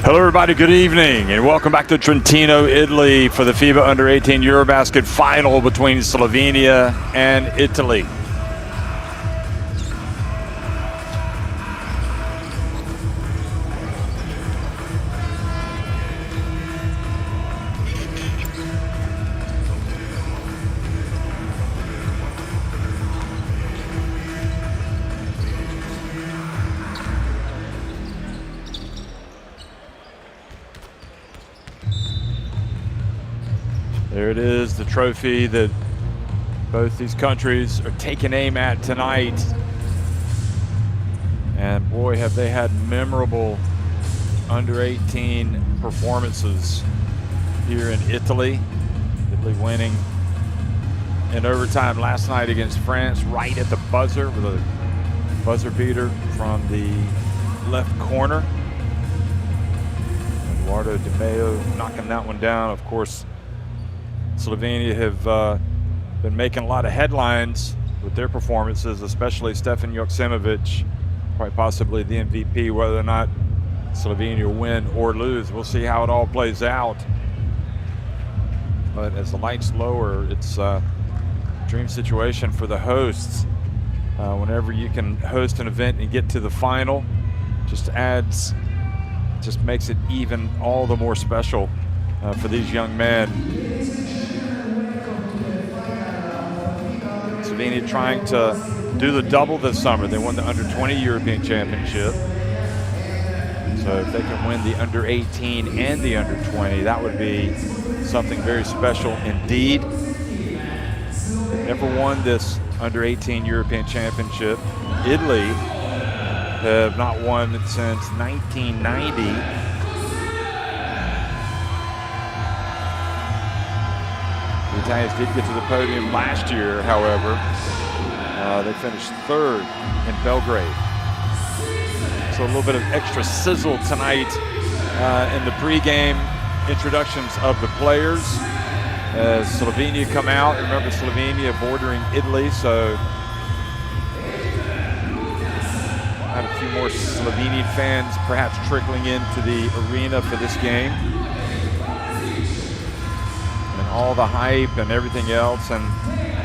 Hello everybody, good evening, and welcome back to Trentino, Italy for the FIBA U18 EuroBasket final between Slovenia and Italy. There it is, the trophy that both these countries are taking aim at tonight. And boy, have they had memorable under-18 performances here in Italy. Italy winning in overtime last night against France, right at the buzzer with a buzzer beater from the left corner. Eduardo Di Maio knocking that one down. Of course, Slovenia have been making a lot of headlines with their performances, especially Stefan Joksimovic, quite possibly the MVP. Whether or not Slovenia win or lose, we'll see how it all plays out. But as the lights lower, it's a dream situation for the hosts. Whenever you can host an event and get to the final, just makes it even all the more special for these young men. Slovenia trying to do the double this summer. They won the under-20 European Championship. So if they can win the under-18 and the under-20, that would be something very special indeed. They've never won this under-18 European Championship. Italy have not won it since 1990. The Italians did get to the podium last year, however. They finished third in Belgrade. So a little bit of extra sizzle tonight in the pregame introductions of the players as Slovenia come out. Remember, Slovenia bordering Italy, so had a few more Slovenian fans perhaps trickling into the arena for this game. All the hype and everything else. And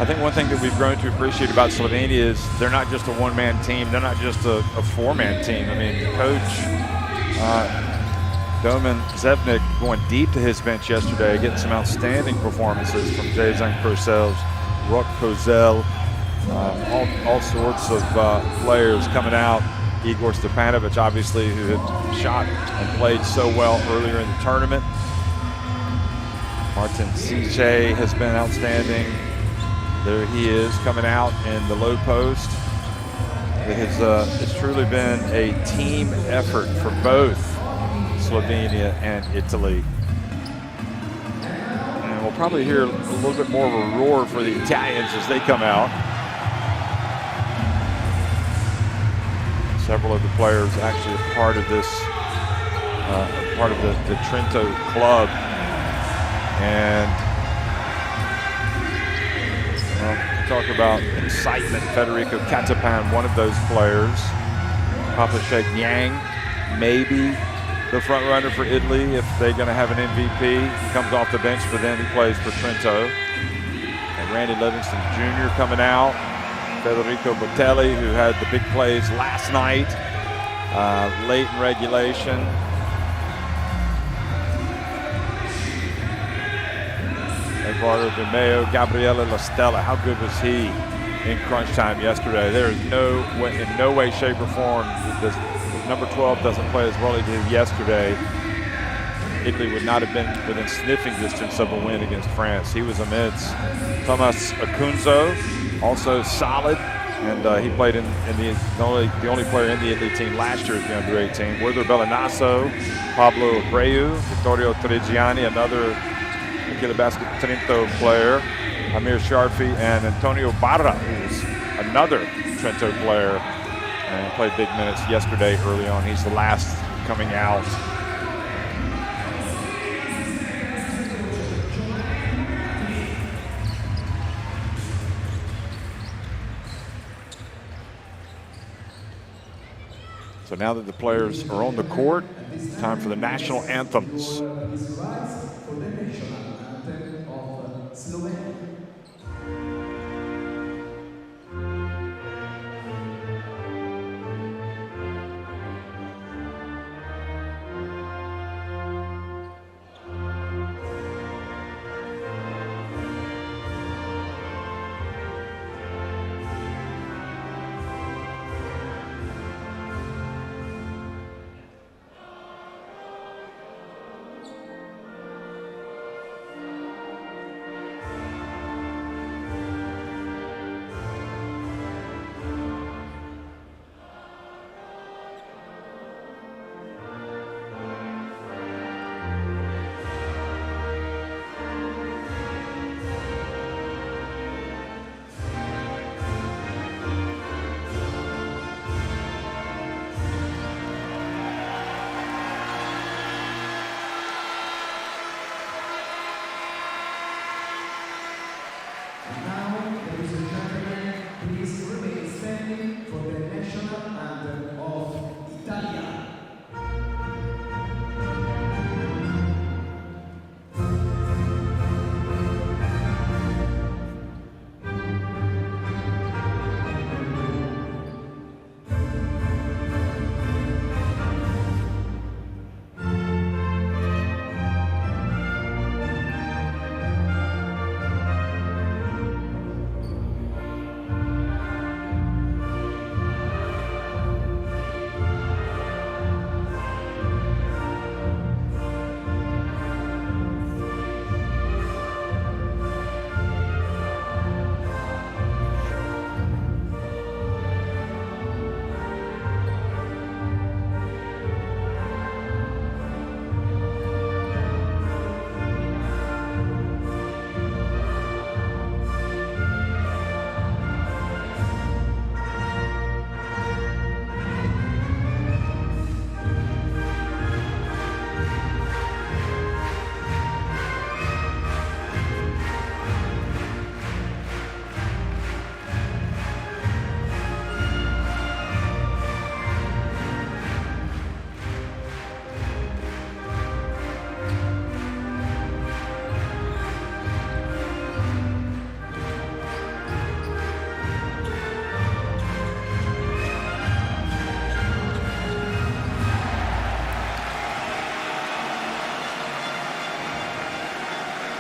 I think one thing that we've grown to appreciate about Slovenia is they're not just a one-man team. They're not just a four-man team. I mean, coach Domen Zevnik going deep to his bench yesterday, getting some outstanding performances from Jezan Purcell, Rok Kozel, all sorts of players coming out. Igor Stepanovic, obviously, who had shot and played so well earlier in the tournament. Martin Cice has been outstanding. There he is coming out in the low post. It's truly been a team effort for both Slovenia and Italy. And we'll probably hear a little bit more of a roar for the Italians as they come out. Several of the players actually a part of this, part of the Trento club. And well, talk about excitement. Federico Catapan, one of those players. Papa Sheikh Yang, maybe the front runner for Italy if they're going to have an MVP. He comes off the bench, but then he plays for Trento. And Randy Livingston Jr. coming out. Federico Botelli, who had the big plays last night, late in regulation. Eduardo Di Maio, Gabriele La Stella, how good was he in crunch time yesterday? There is in no way, shape, or form, if number 12 doesn't play as well as he did yesterday, Italy would not have been within sniffing distance of a win against France. He was immense. Thomas Acunzo, also solid, and he played in the only player in the Italy team last year as the under-18. Werther Bellanasso, Pablo Abreu, Vittorio Tregiani, another EuroBasket Trento player, Amir Sharfi, and Antonio Barra, who's another Trento player, and played big minutes yesterday early on. He's the last coming out. So now that the players are on the court, time for the national anthems. For the national anthem of Slovenia.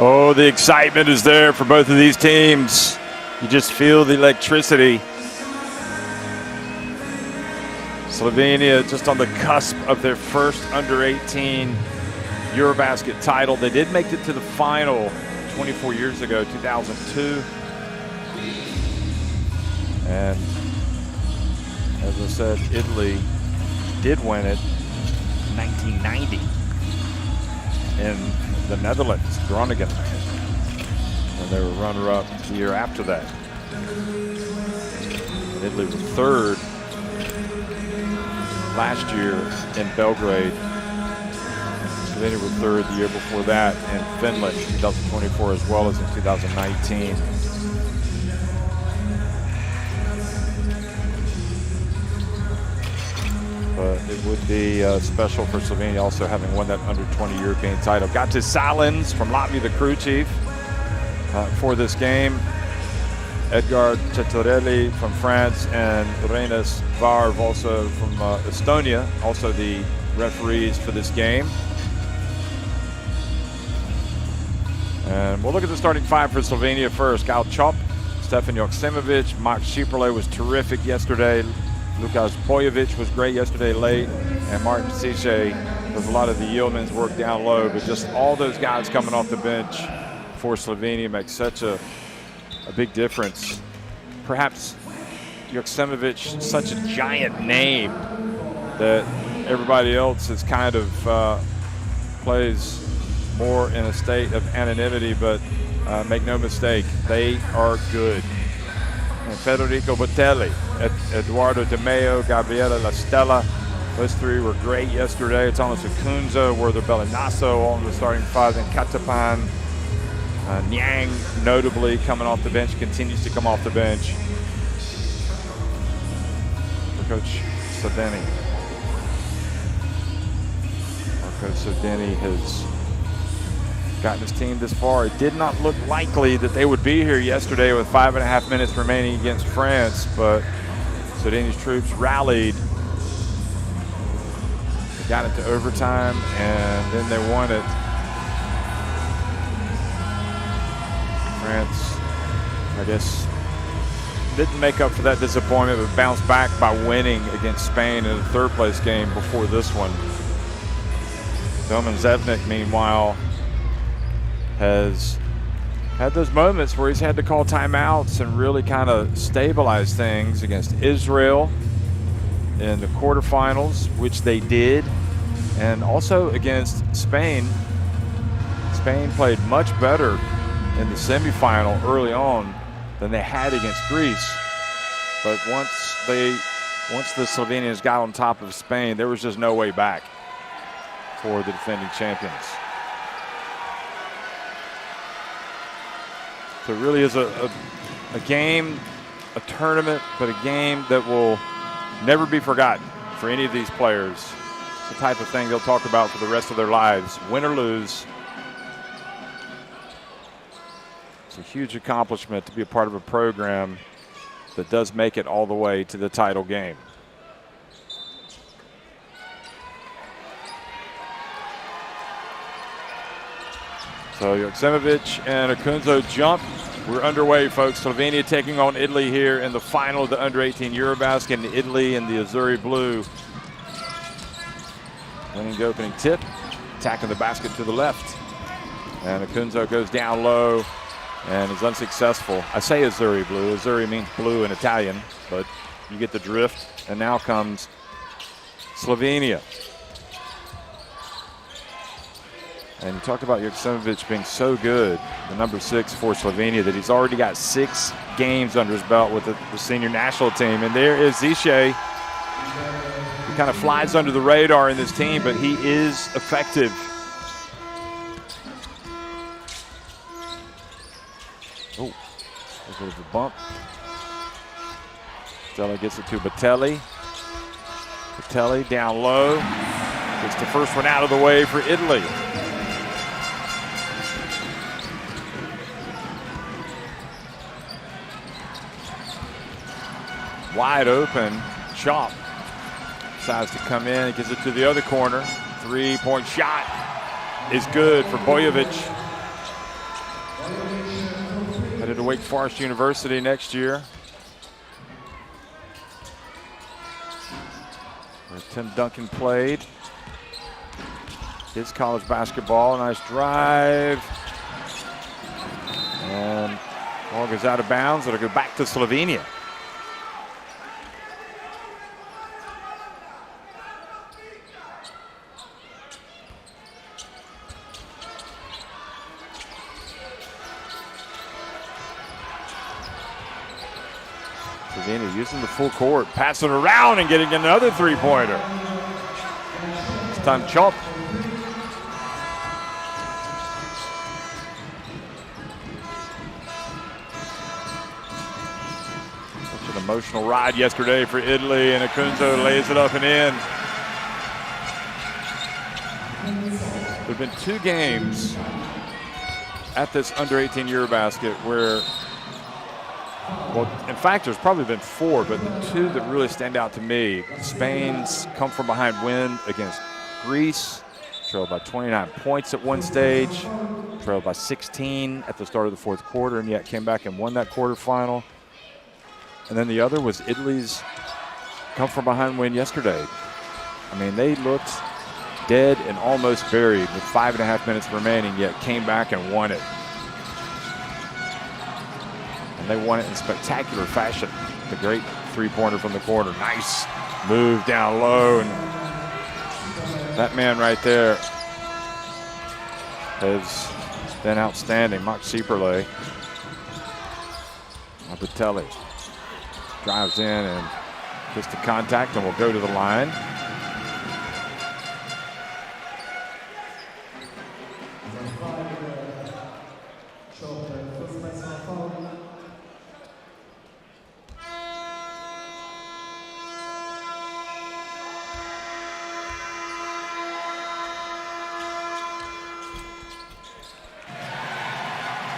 Oh, the excitement is there for both of these teams. You just feel the electricity. Slovenia just on the cusp of their first under-18 EuroBasket title. They did make it to the final 24 years ago, 2002. And as I said, Italy did win it in 1990 in the Netherlands, Groningen. And they were runner-up the year after that. Italy was third last year in Belgrade. Slovenia was third the year before that in Finland, 2024, as well as in 2019. But it would be special for Slovenia also having won that under-20 European title. Got to Salins from Latvia, the crew chief, for this game. Edgar Cetorelli from France and Renas Varv also from Estonia, also the referees for this game. And we'll look at the starting five for Slovenia first. Gal Chop, Stefan Joksimovic, Mark Šiperle was terrific yesterday. Lukas Bojovic was great yesterday late, and Martin Cice does a lot of the Yieldman's work down low, but just all those guys coming off the bench for Slovenia makes such a big difference. Perhaps Joksimovic, such a giant name that everybody else is kind of plays more in a state of anonymity, but make no mistake, they are good. And Federico Botelli, Eduardo Di Maio, Gabriele La Stella, those three were great yesterday. Thomas Akunza, Werther Belinasso on the starting five, and Katapan. Niang, notably coming off the bench, continues to come off the bench for Coach Sadeni. Coach Sodeni has gotten his team this far. It did not look likely that they would be here yesterday with 5.5 minutes remaining against France, but Sodeni's troops rallied. They got it to overtime, and then they won it. France, I guess, didn't make up for that disappointment, but bounced back by winning against Spain in the third-place game before this one. Doman Zevnik, meanwhile, has had those moments where he's had to call timeouts and really kind of stabilize things against Israel in the quarterfinals, which they did, and also against Spain. Spain played much better in the semifinal early on than they had against Greece. But once the Slovenians got on top of Spain, there was just no way back for the defending champions. So it really is a game, a tournament, but a game that will never be forgotten for any of these players. It's the type of thing they'll talk about for the rest of their lives, win or lose. It's a huge accomplishment to be a part of a program that does make it all the way to the title game. So Joksimovic and Akunzo jump. We're underway, folks. Slovenia taking on Italy here in the final of the under-18 EuroBasket. And Italy in the Azzurri blue. Winning the opening tip, attacking the basket to the left. And Akunzo goes down low and is unsuccessful. I say Azzurri blue. Azzurri means blue in Italian, but you get the drift. And now comes Slovenia. And you talked about Joksimovic being so good, the number 6 for Slovenia, that he's already got 6 games under his belt with the senior national team. And there is Zishe. He kind of flies under the radar in this team, but he is effective. Oh, a bit of a bump. Stella gets it to Batelli. Batelli down low. Gets the first one out of the way for Italy. Wide open, Chop decides to come in, gets it to the other corner. 3-point shot is good for Bojovic. Headed to Wake Forest University next year, where Tim Duncan played his college basketball. Nice drive. And ball goes out of bounds. It'll go back to Slovenia. Slovenia using the full court, passing around and getting another 3-pointer. This time Chop. Such an emotional ride yesterday for Italy, and Akunzo lays it up and in. There have been 2 games at this under-18 EuroBasket where, well, in fact, there's probably been 4, but the 2 that really stand out to me, Spain's come-from-behind win against Greece, trailed by 29 points at one stage, trailed by 16 at the start of the 4th quarter, and yet came back and won that quarterfinal. And then the other was Italy's come-from-behind win yesterday. I mean, they looked dead and almost buried with 5.5 minutes remaining, yet came back and won it. And they won it in spectacular fashion. The great 3-pointer from the corner. Nice move down low. And that man right there has been outstanding. Max Sieperle. Batelli drives in and gets the contact and will go to the line.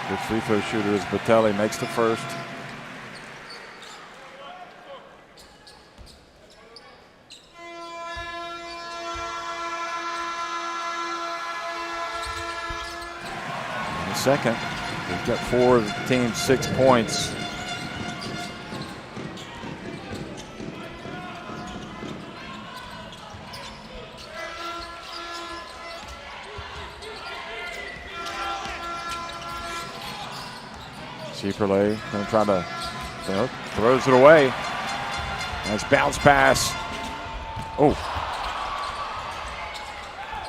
Good free throw shooter is Batelli, makes the first. In the second, we've got 4 of the team's 6 points. Schieperle going to try to, throws it away. Nice bounce pass. Oh.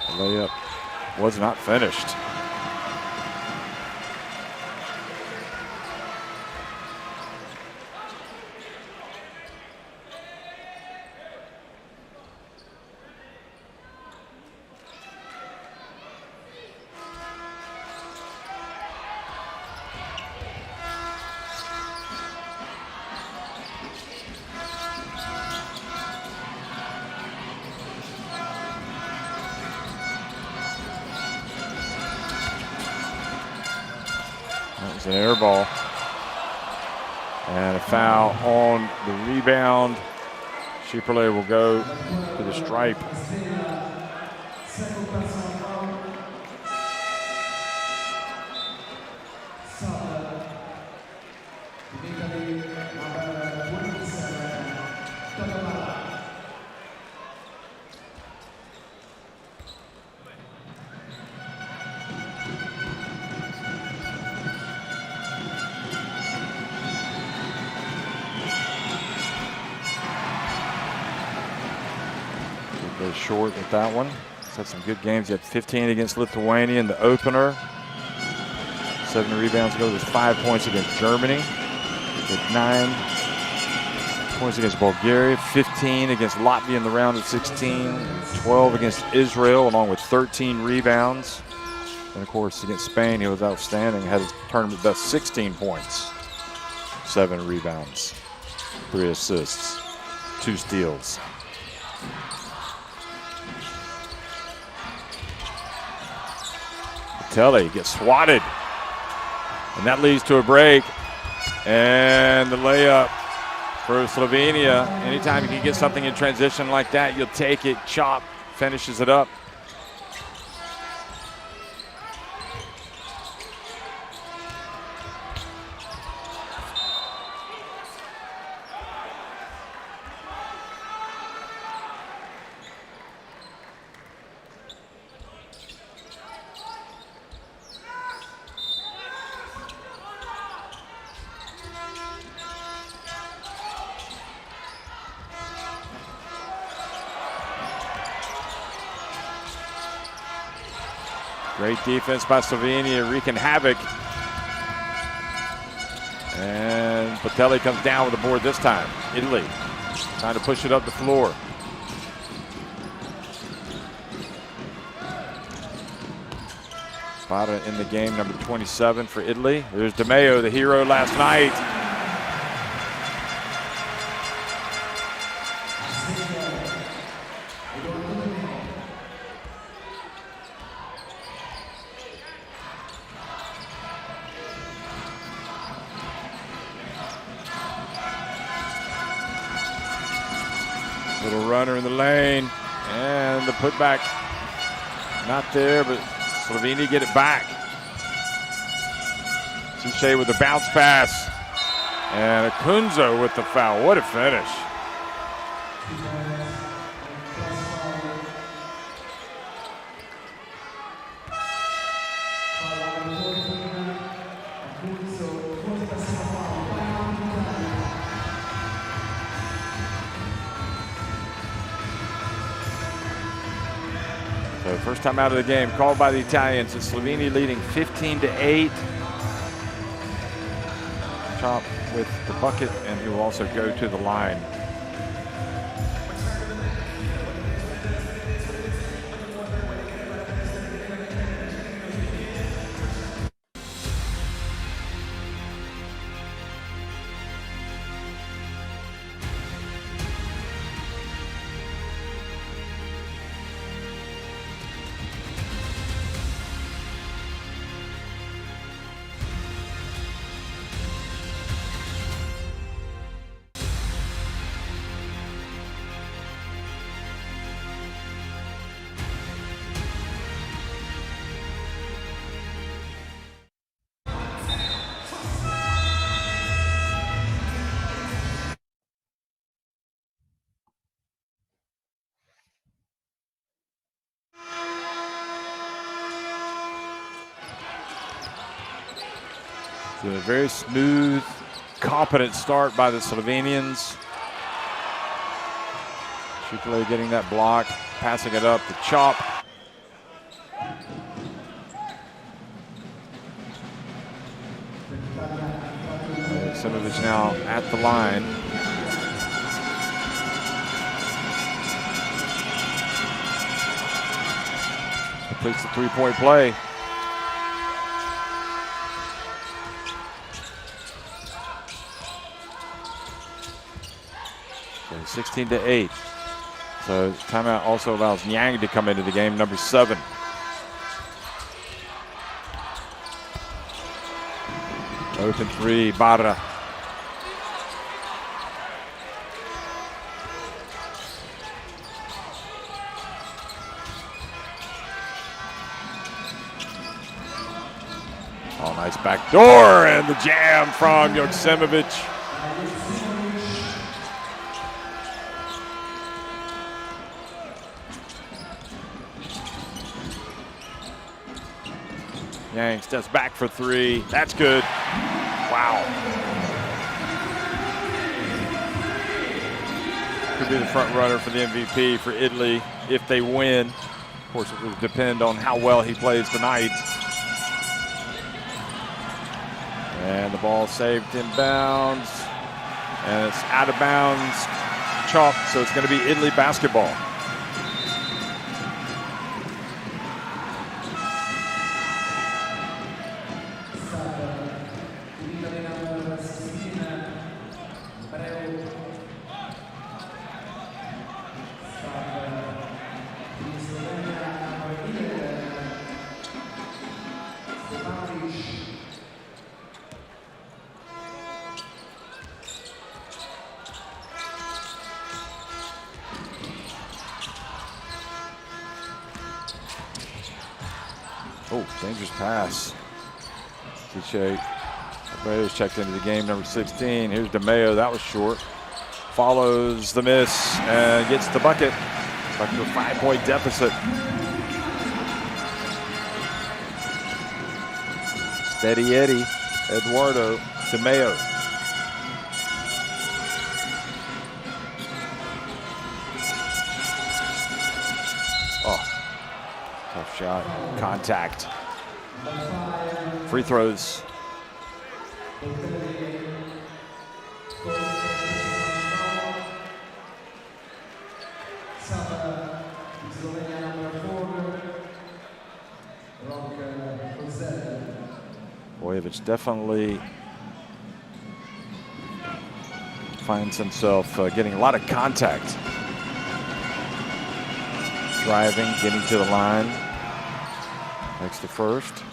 The layup was not finished. An air ball and a foul on the rebound. Schieperle will go to the stripe. Short with that one. He's had some good games. He had 15 against Lithuania in the opener. 7 rebounds ago. There's 5 points against Germany. With 9 points against Bulgaria. 15 against Latvia in the round of 16. 12 against Israel, along with 13 rebounds. And of course, against Spain, he was outstanding. Had his tournament best 16 points. 7 rebounds. 3 assists. 2 steals. Batelli gets swatted, and that leads to a break. And the layup for Slovenia. Anytime you can get something in transition like that, you'll take it. Chop finishes it up. Great defense by Slovenia, wreaking havoc. And Batelli comes down with the board this time. Italy trying to push it up the floor. Spada in the game, number 27 for Italy. There's Di Maio, the hero last night. Little runner in the lane, and the putback not there, but Slovenia get it back. Touche with the bounce pass, and Akunzo with the foul. What a finish. So first time out of the game called by the Italians. It's Slovenia leading 15-8. Chop with the bucket, and he will also go to the line. So a very smooth, competent start by the Slovenians. Šukale getting that block, passing it up to Chop. Simovic now at the line. Completes the three-point play. So 16-8. So timeout also allows Niang to come into the game, number 7. Open three, Barra. Oh, nice back door, and the jam from Joksimovic. Yang steps back for 3. That's good. Wow. Could be the front runner for the MVP for Italy if they win. Of course, it will depend on how well he plays tonight. And the ball saved inbounds. And it's out of bounds. Chopped, so it's going to be Italy basketball. Oh, dangerous pass. TJ Abreu's checked into the game, number 16. Here's DeMeo, that was short. Follows the miss and gets the bucket. Back to a 5-point deficit. Steady Eddie, Eduardo, DeMeo. Tough shot, contact. Free throws. Bojevic definitely finds himself getting a lot of contact. Driving, getting to the line. Makes the first.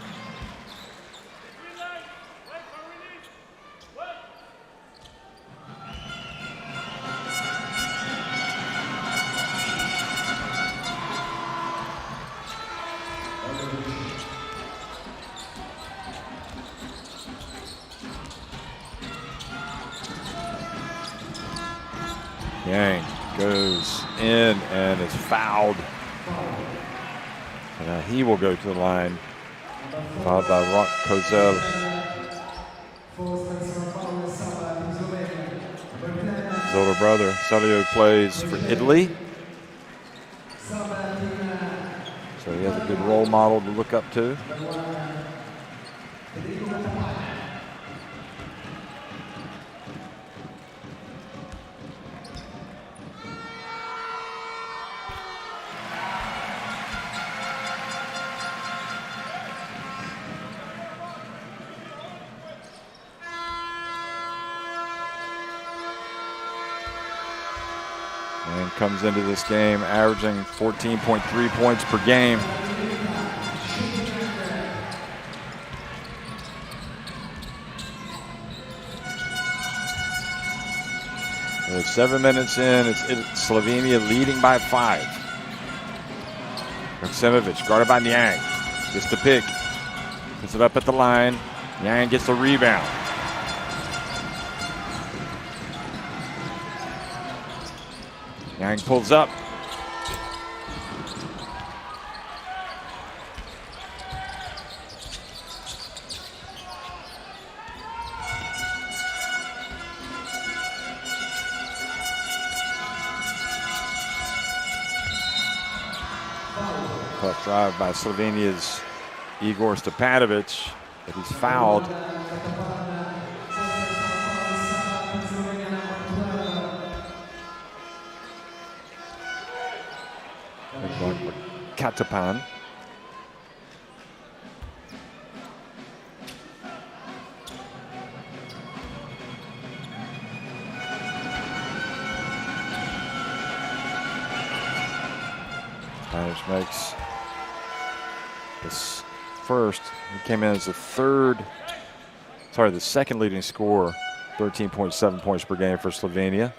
Yang goes in and is fouled. He will go to the line, followed by Rock Kozel. His older brother, Celio, plays for Italy. So he has a good role model to look up to. And comes into this game averaging 14.3 points per game. We're 7 minutes in, it's Slovenia leading by 5. Joksimovic guarded by Niang. Gets the pick. Puts it up at the line. Niang gets the rebound. Niang pulls up. Tough drive by Slovenia's Igor Stepanovic, but he's fouled. Katapan. Spanish makes this first. He came in as the second leading scorer, 13.7 points per game for Slovenia.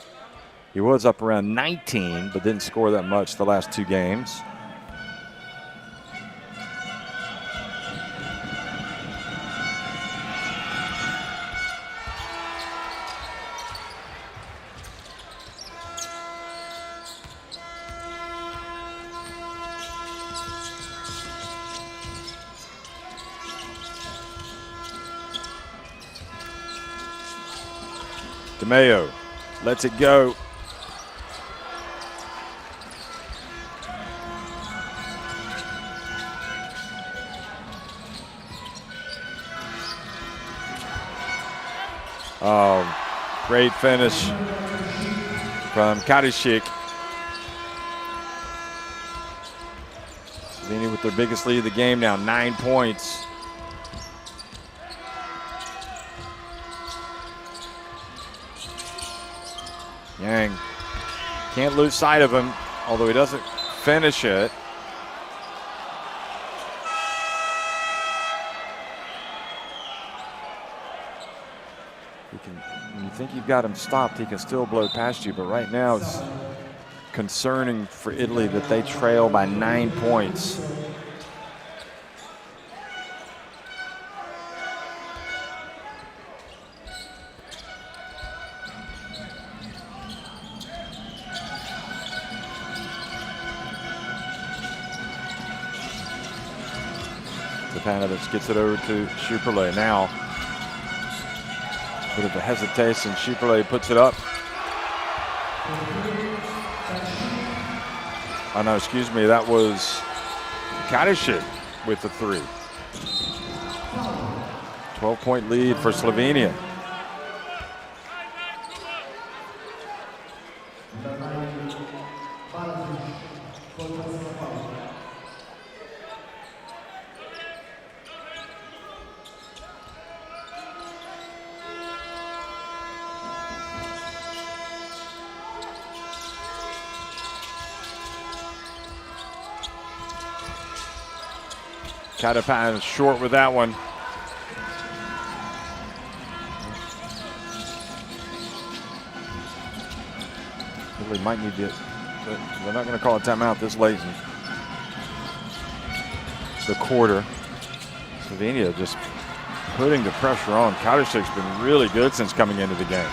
He was up around 19, but didn't score that much the last 2 games. DeMeo lets it go. Oh, great finish from Karishik. Slovenia with their biggest lead of the game now, 9 points. Yang can't lose sight of him, although he doesn't finish it. When you think you've got him stopped, he can still blow past you, but right now it's concerning for Italy that they trail by 9 points. Stepanovic gets it over to Schuperle now. Bit of a hesitation. Schuperle puts it up. Oh no, excuse me, that was Karishik with the 3. 12-point lead for Slovenia. Katapan short with that one. Italy might need to, but they're not going to call a timeout this late in the quarter. Slovenia just putting the pressure on. Karishik's been really good since coming into the game.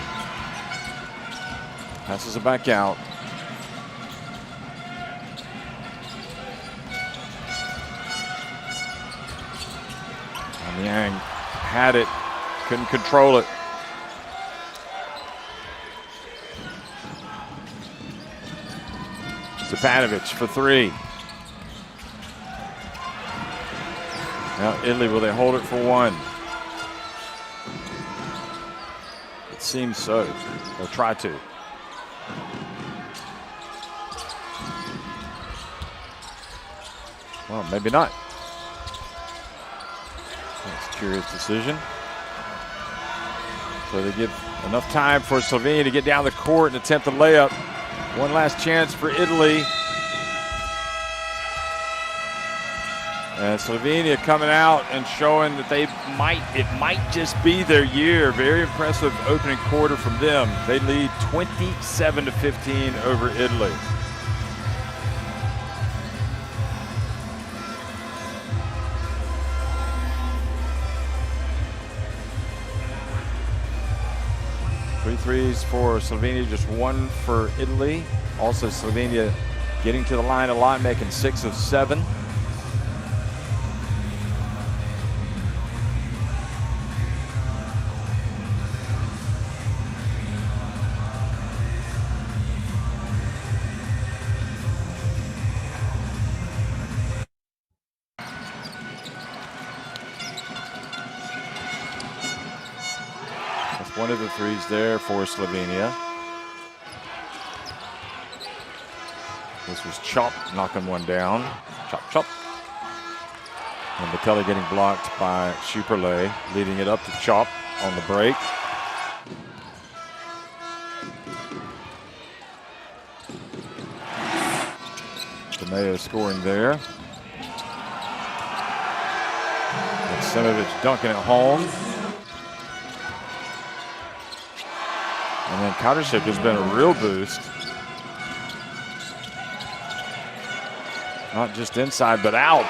Passes it back out. Yang had it, couldn't control it. Stepanovic for 3. Now Italy, will they hold it for 1? It seems so. They'll try to. Well, maybe not. That's a curious decision. So they give enough time for Slovenia to get down the court and attempt a layup. One last chance for Italy. And Slovenia coming out and showing that it might just be their year. Very impressive opening quarter from them. They lead 27-15 over Italy. Three threes for Slovenia, just 1 for Italy. Also Slovenia getting to the line a lot, making 6 of 7. one of the threes there for Slovenia. This was Chop knocking one down. Chop, chop. And Batelli getting blocked by Schuperle, leading it up to Chop on the break. DeMeo scoring there. Joksimovic dunking it home. And then Katarczyk has been a real boost. Not just inside, but out.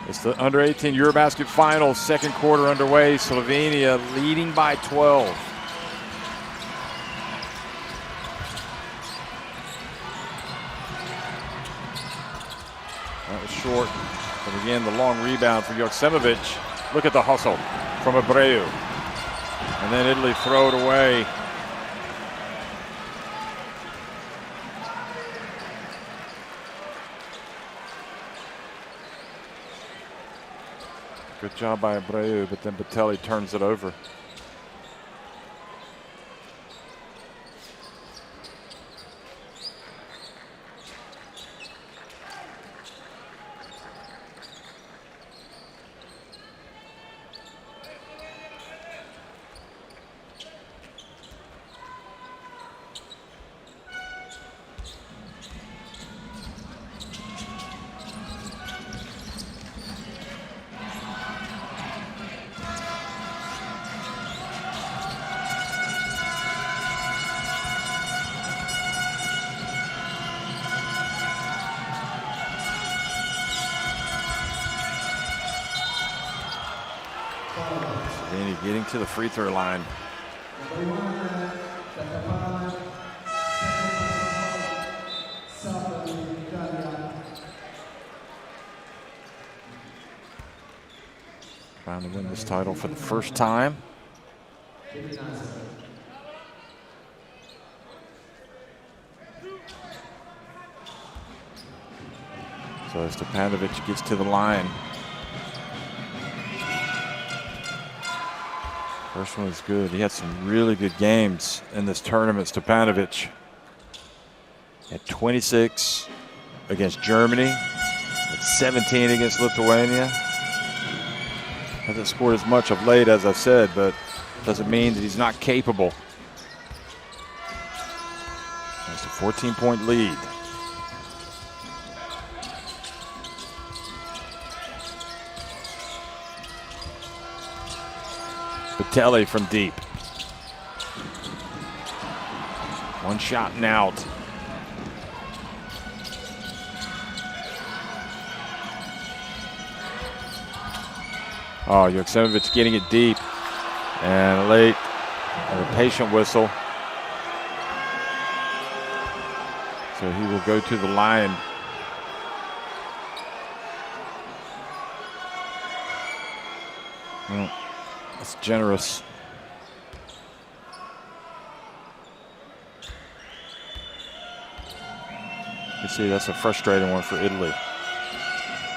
It's the under-18 EuroBasket Finals, second quarter underway. Slovenia leading by 12. That was short, but again, the long rebound for Joksimovic. Look at the hustle from Abreu. And then Italy throw it away. Good job by Abreu, but then Batelli turns it over. Slovenia getting to the free throw line. Trying to win this title for the first time. So Stepanovic gets to the line. First one was good. He had some really good games in this tournament, Stepanovic. He had 26 against Germany, had 17 against Lithuania. Hasn't scored as much of late, as I've said, but doesn't mean that he's not capable. That's a 14-point lead. Batelli from deep. One shot and out. Oh, Joksimovic getting it deep. And late, a patient whistle. So he will go to the line. That's generous. You see, that's a frustrating one for Italy,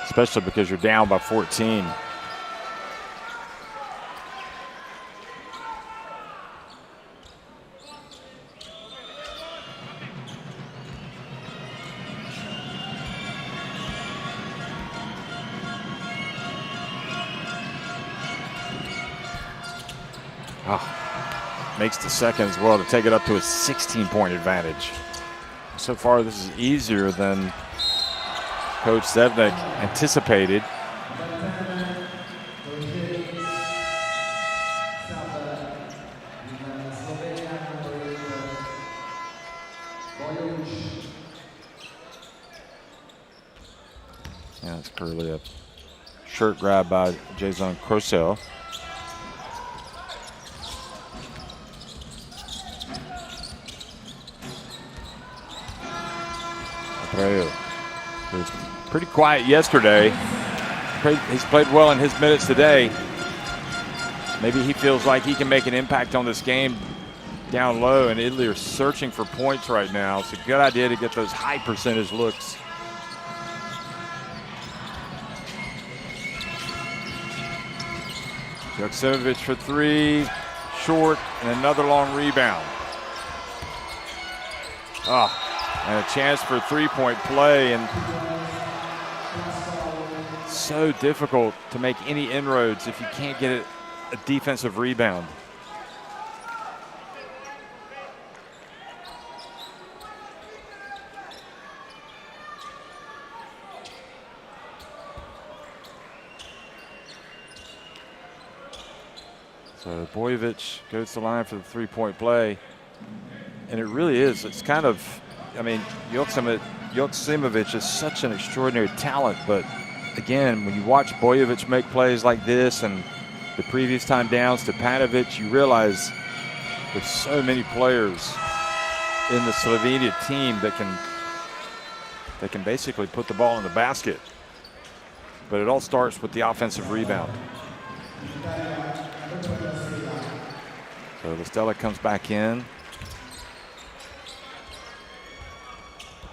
especially because you're down by 14. Makes the second as well to take it up to a 16-point advantage. So far, this is easier than Coach Zevnik anticipated. Yeah, it's clearly a shirt grab by Jason Krosel. Abreu. He was pretty quiet yesterday. He's played well in his minutes today. Maybe he feels like he can make an impact on this game down low, and Italy are searching for points right now. It's a good idea to get those high percentage looks. Joksimovic for three, short, and another long rebound. And a chance for three-point play, and so difficult to make any inroads if you can't get a defensive rebound. So Bojovic goes to the line for the three-point play. And it really is. It's kind of, I mean, Joksimovic is such an extraordinary talent. But again, when you watch Bojovic make plays like this and the previous time down, Stepanovic, you realize there's so many players in the Slovenia team that can basically put the ball in the basket. But it all starts with the offensive rebound. So the Stella comes back in.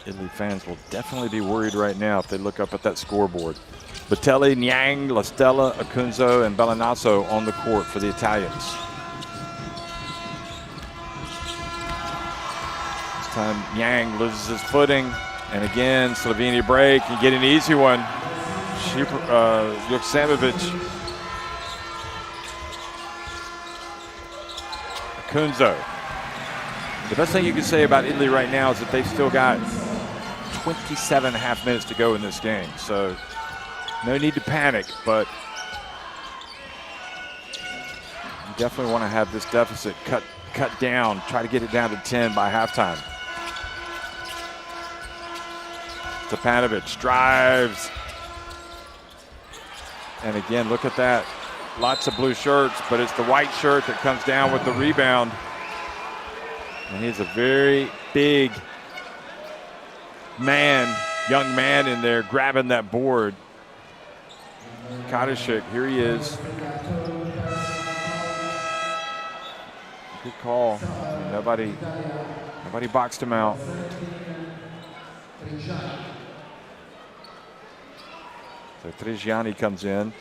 Italy fans will definitely be worried right now if they look up at that scoreboard. Batelli, Niang, La Stella, Acunzo, and Bellanasso on the court for the Italians. This time Niang loses his footing, and again Slovenia break and get an easy one. Joksimovic. Acunzo. The best thing you can say about Italy right now is that they've still got 27.5 minutes to go in this game. So no need to panic, but you definitely want to have this deficit cut down, try to get it down to 10 by halftime. Stepanovic drives. And again, look at that. Lots of blue shirts, but it's the white shirt that comes down with the rebound. And he's a very big man, young man in there grabbing that board. Kadishik, here he is. Good call. Nobody boxed him out. So Trigiani comes in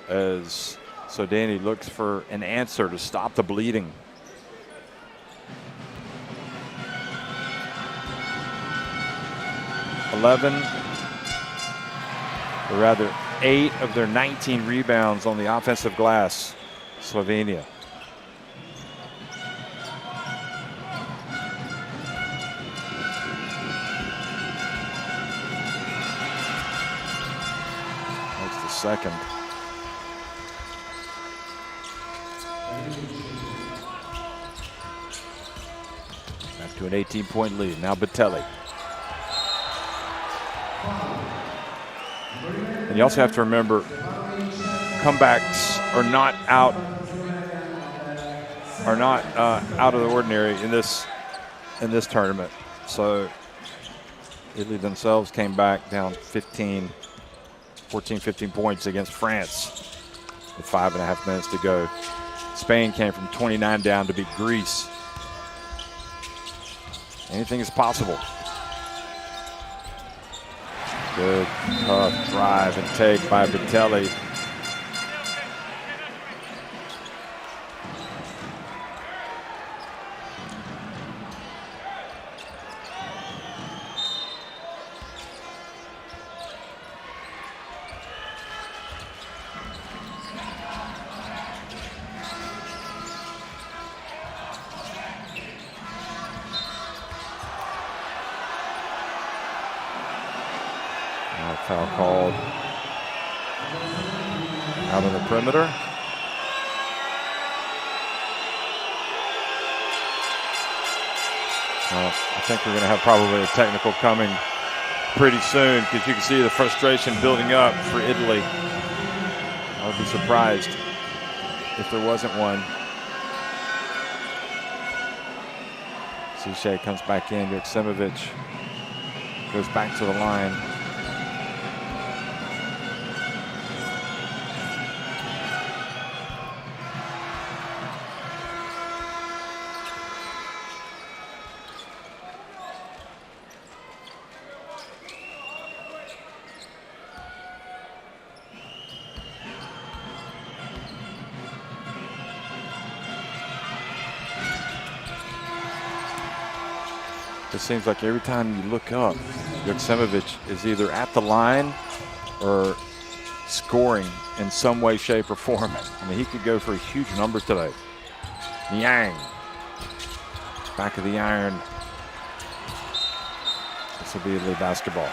as Sodani looks for an answer to stop the bleeding. Or rather 8 of their 19 rebounds on the offensive glass, Slovenia. That's the second. Back to an 18-point lead. Now Batelli. And you also have to remember, comebacks are not out of the ordinary in this tournament. So Italy themselves came back down 14, 15 points against France with 5.5 minutes to go. Spain came from 29 down to beat Greece. Anything is possible. Good, tough drive and take by Batelli. Foul called out on the perimeter. I think we're going to have probably a technical coming pretty soon because you can see the frustration building up for Italy. I would be surprised if there wasn't one. Ciche comes back in, Joksimovic. Goes back to the line. It seems like every time you look up, Joksimovic is either at the line or scoring in some way, shape, or form. I mean, he could go for a huge number today. Niang, back of the iron. This will be Italy basketball.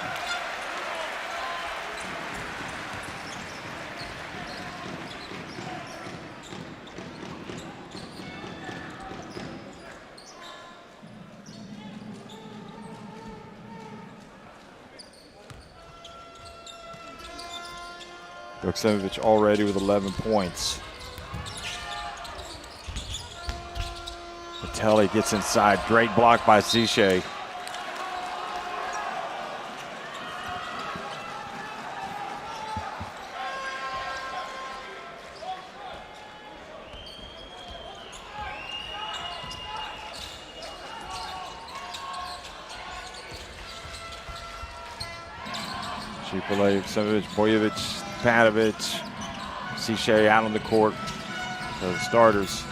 Joksimovic already with 11 points. Italy gets inside. Great block by Zichet. Šipole, Joksimovic, Bojovic, Patovic, Zichet out on the court. So the starters.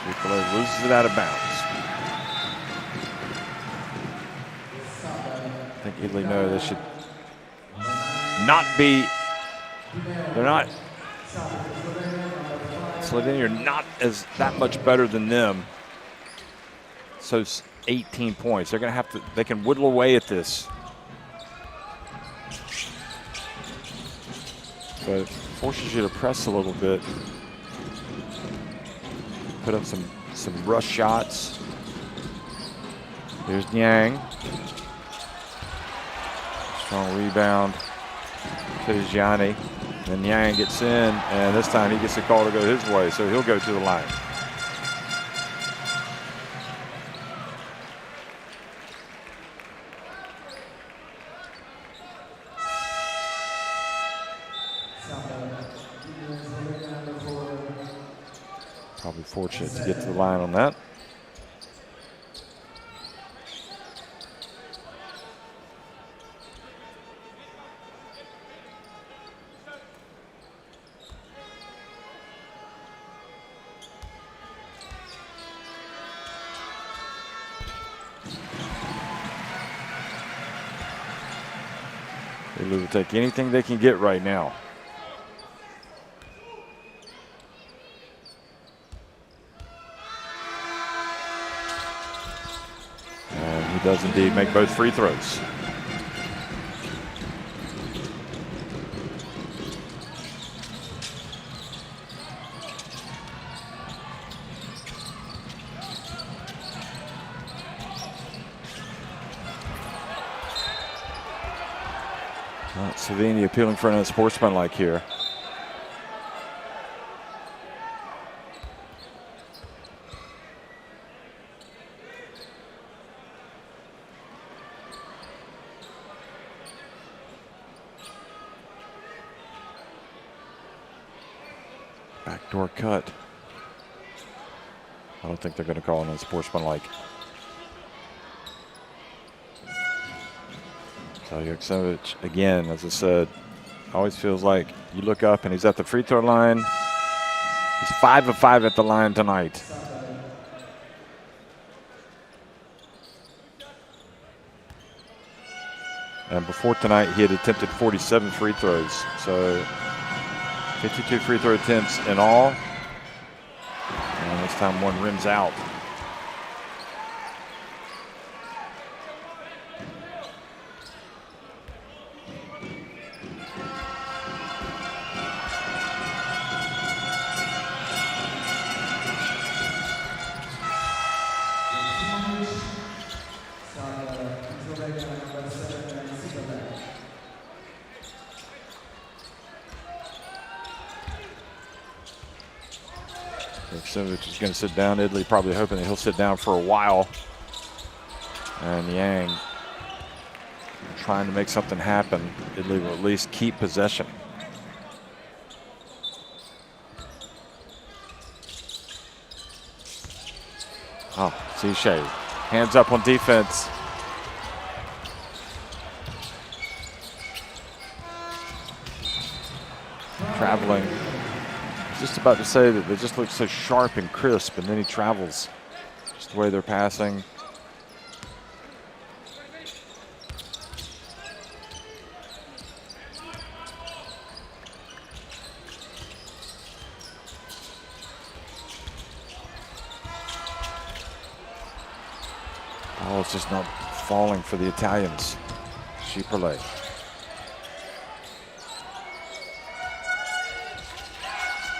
Šipole loses it out of bounds. I think Italy know they should not be. They're not. Slovenia are not as that much better than them. So it's 18 points. They're going to have to. They can whittle away at this. But it forces you to press a little bit. Put up some rush shots. Here's Niang. Strong rebound. Gianni. And Niang gets in, and this time he gets the call to go his way, so he'll go to the line. Probably fortunate to get to the line on that. They will take anything they can get right now. He does indeed make both free throws. Slovenia appealing for an unsportsmanlike here. Backdoor cut. I don't think they're going to call it unsportsmanlike. So Joksimovic, again, as I said, always feels like you look up and he's at the free throw line. He's 5 of 5 at the line tonight. And before tonight, he had attempted 47 free throws. So 52 free throw attempts in all. And this time one rims out. Joksimovic is going to sit down. Italy probably hoping that he'll sit down for a while. And Yang trying to make something happen. Italy will at least keep possession. Oh, Zichet, hands up on defense. Traveling. I was just about to say that they just look so sharp and crisp, and then he travels. Just the way they're passing. Oh, it's just not falling for the Italians. Schipperle.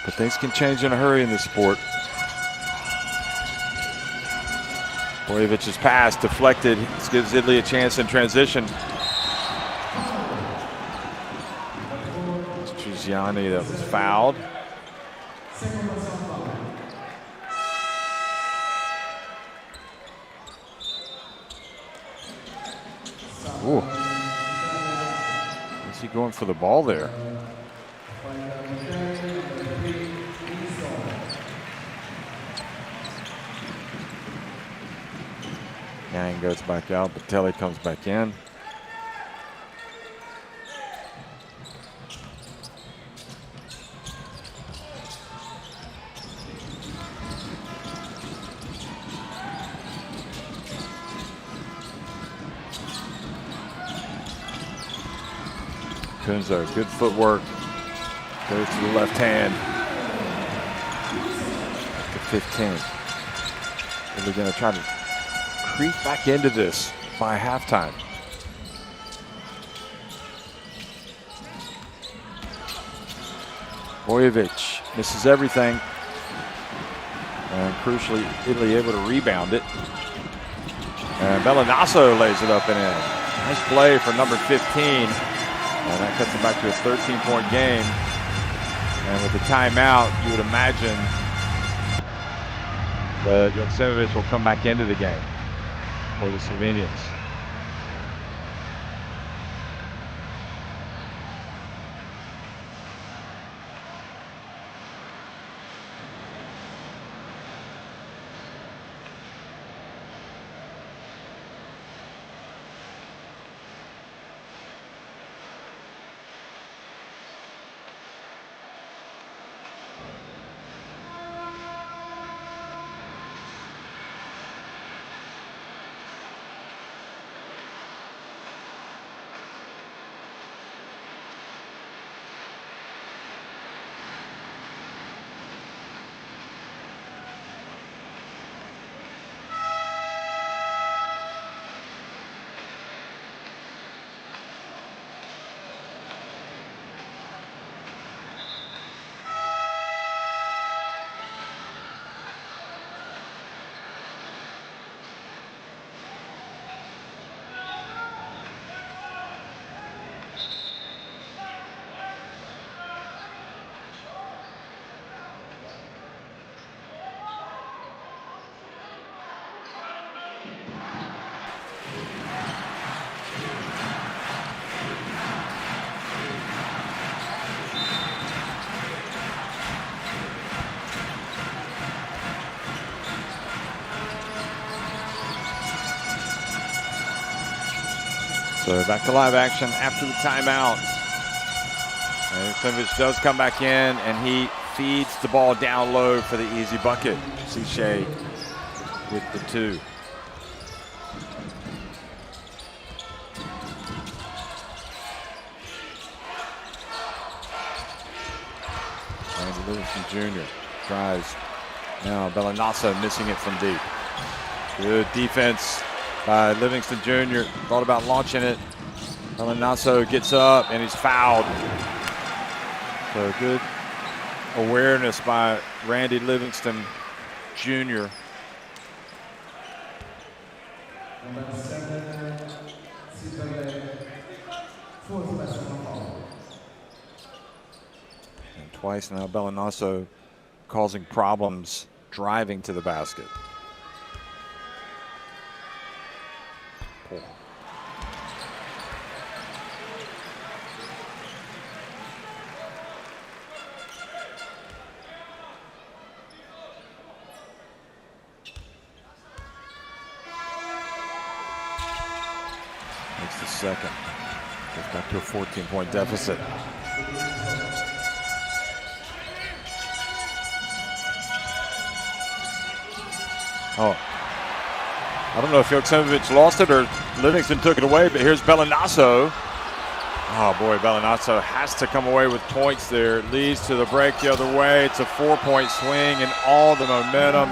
But things can change in a hurry in this sport. Bojevic's pass deflected. This gives Italy a chance in transition. It's Triziani that was fouled. Ooh. Is he going for the ball there? Yang goes back out, but Telly comes back in. Kunzo, good footwork. Goes to the left hand. To 15. And we're going to try to creep back into this by halftime. Bojevic misses everything. And crucially, Italy able to rebound it. And Bellinasso lays it up and in. Nice play for number 15. And that cuts it back to a 13-point game. And with the timeout, you would imagine that Joksimovic will come back into the game for the Slovenians. So back to live action after the timeout. And Joksimovic does come back in, and he feeds the ball down low for the easy bucket. Zichet with the 2. Randy Livingston Jr. tries. Now Bellinasso missing it from deep. Good defense by Livingston Jr. Thought about launching it. Bellinasso gets up and he's fouled. So good awareness by Randy Livingston Jr. And twice now Bellinasso causing problems driving to the basket. triple. Makes the second. Goes back to a 14-point deficit. Oh, I don't know if Joksimovic lost it or Livingston took it away, but here's Belinasso. Oh boy, Belinasso has to come away with points there. It leads to the break the other way. It's a 4-point swing and all the momentum.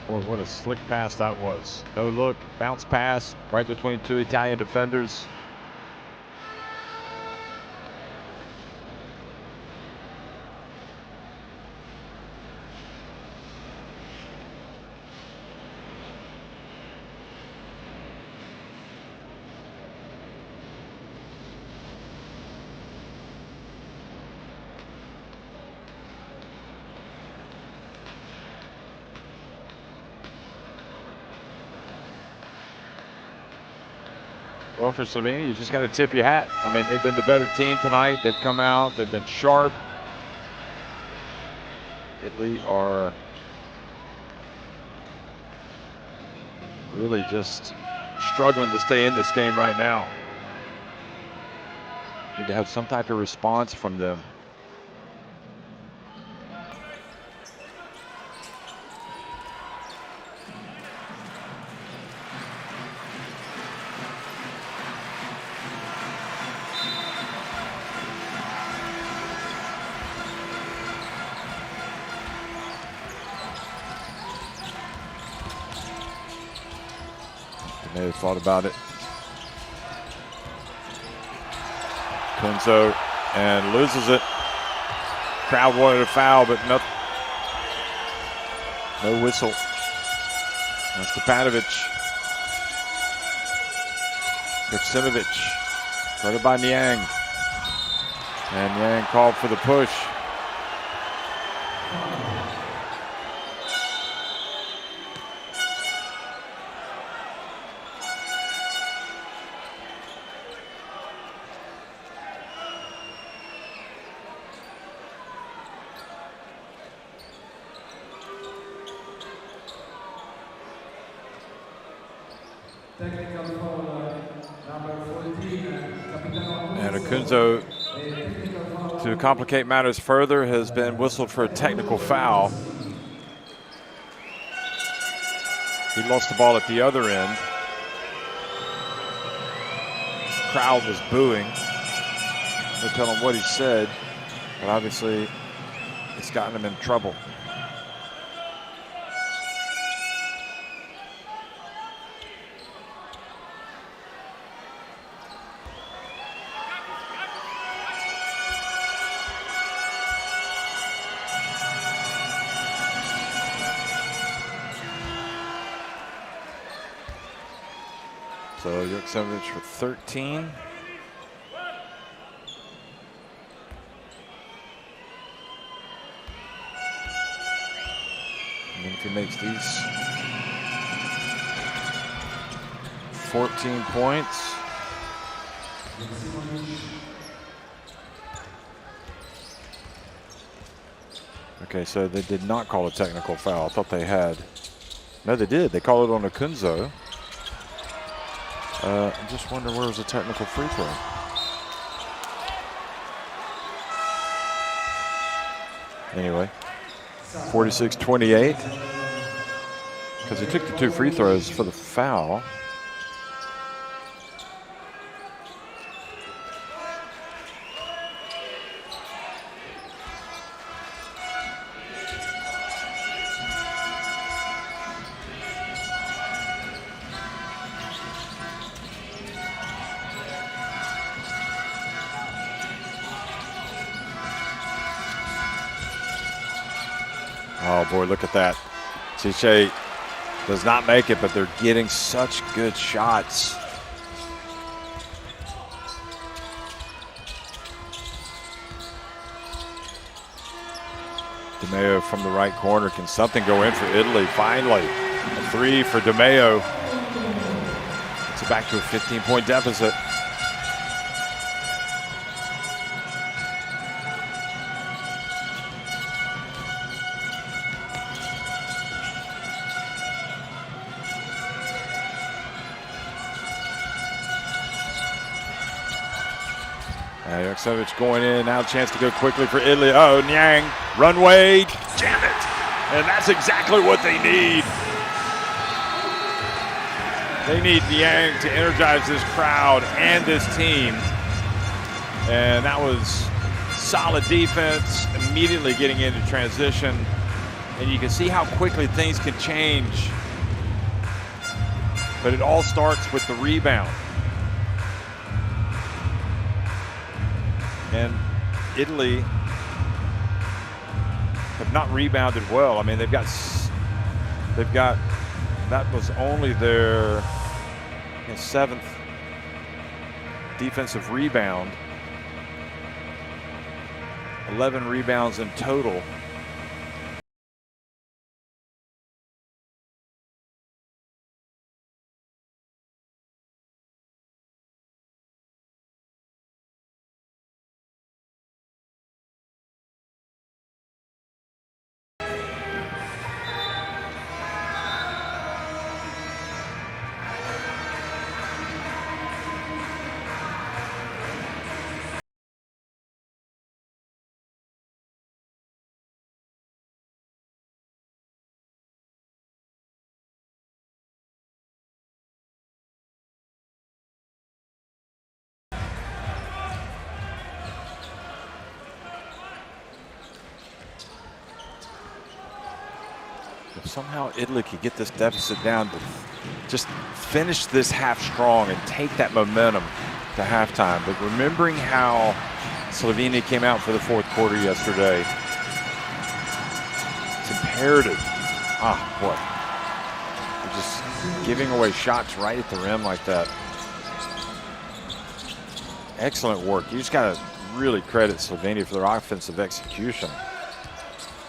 Boy, what a slick pass that was. No look, bounce pass right between two Italian defenders. Well, for Slovenia, you just got to tip your hat. I mean, they've been the better team tonight. They've come out. They've been sharp. Italy are really just struggling to stay in this game right now. Need to have some type of response from them. May have thought about it. Kunzo and loses it. Crowd wanted a foul, but no whistle. That's Stepanovic. Joksimovic. Guarded by Niang. And Niang called for the push. And Kunzo, to complicate matters further, has been whistled for a technical foul. He lost the ball at the other end. Crowd was booing. They tell him what he said, but obviously it's gotten him in trouble. So Joksimovic with 13. And then if he makes these 14 points. Okay, so they did not call a technical foul. I thought they had. No, they did. They called it on Kunzo. I just wonder where was the technical free throw. Anyway, 46-28. Because he took the two free throws for the foul. Oh boy, look at that. Ciche Does not make it, but they're getting such good shots. DeMeo from the right corner. Can something go in for Italy? Finally, a three for DeMeo. It's back to a 15-point deficit. Joksimovic going in, now a chance to go quickly for Italy. Oh, Niang, runway, jam it. And that's exactly what they need. They need Niang to energize this crowd and this team. And that was solid defense, immediately getting into transition. And you can see how quickly things can change. But it all starts with the rebound. And Italy have not rebounded well. I mean, they've got, that was only their 7th defensive rebound. 11 rebounds in total. If somehow Italy could get this deficit down to just finish this half strong and take that momentum to halftime. But remembering how Slovenia came out for the fourth quarter yesterday, it's imperative. Boy. They're just giving away shots right at the rim like that. Excellent work. You just got to really credit Slovenia for their offensive execution.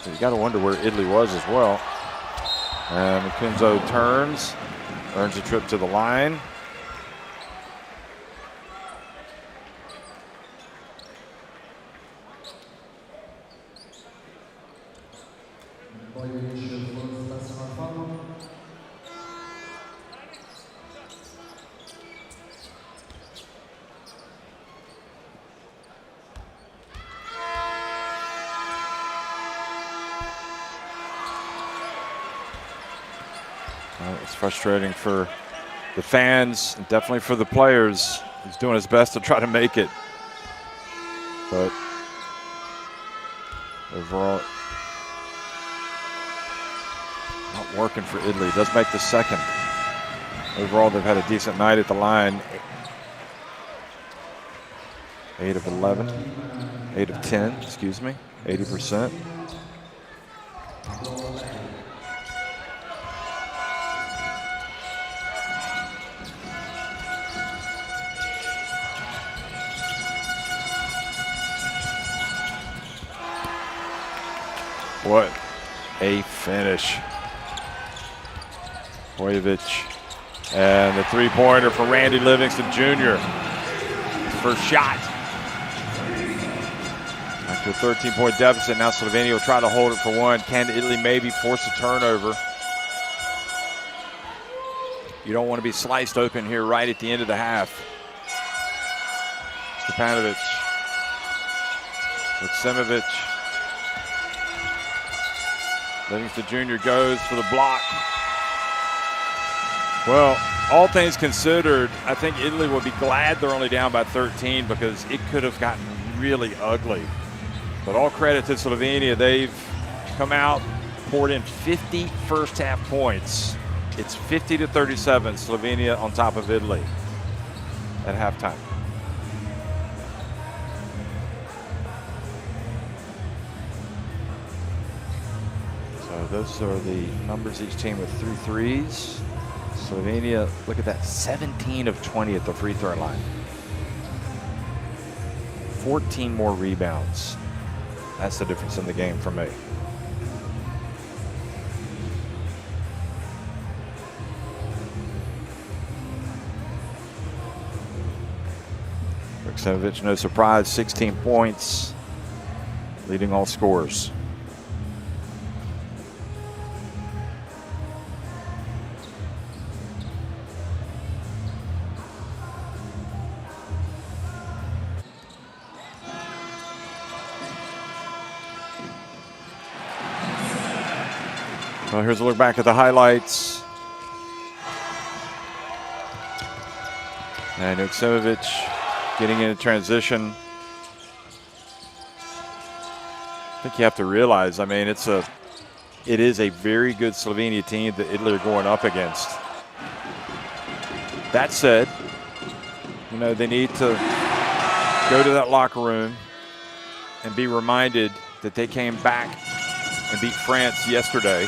So you got to wonder where Italy was as well. And Kunzo turns, earns a trip to the line. It's frustrating for the fans and definitely for the players. He's doing his best to try to make it. But overall, not working for Italy. It does make the second. Overall, they've had a decent night at the line. 8 of 11, 8 of 10, excuse me, 80%. What a finish. Bojovic. And the three-pointer for Randy Livingston Jr. First shot. After a 13-point deficit, now Slovenia will try to hold it for one. Can Italy maybe force a turnover? You don't want to be sliced open here right at the end of the half. Stepanovic. Joksimovic. Livingston Jr. goes for the block. Well, all things considered, I think Italy will be glad they're only down by 13 because it could have gotten really ugly. But all credit to Slovenia. They've come out, poured in 50 first half points. It's 50-37, Slovenia on top of Italy at halftime. So those are the numbers each team with 3 threes. Slovenia, look at that, 17 of 20 at the free throw line. 14 more rebounds. That's the difference in the game for me. Vuksanovic, no surprise, 16 points, leading all scorers. Well, here's a look back at the highlights. And Vuksanovic getting into transition. I think you have to realize, I mean, it is a very good Slovenia team that Italy are going up against. That said, you know, they need to go to that locker room and be reminded that they came back and beat France yesterday,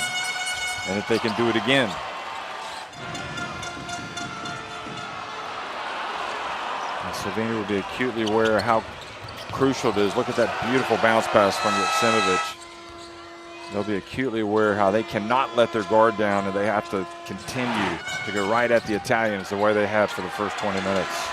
and that they can do it again. And Slovenia will be acutely aware of how crucial it is. Look at that beautiful bounce pass from Vuksanovic. They'll be acutely aware how they cannot let their guard down, and they have to continue to go right at the Italians the way they have for the first 20 minutes.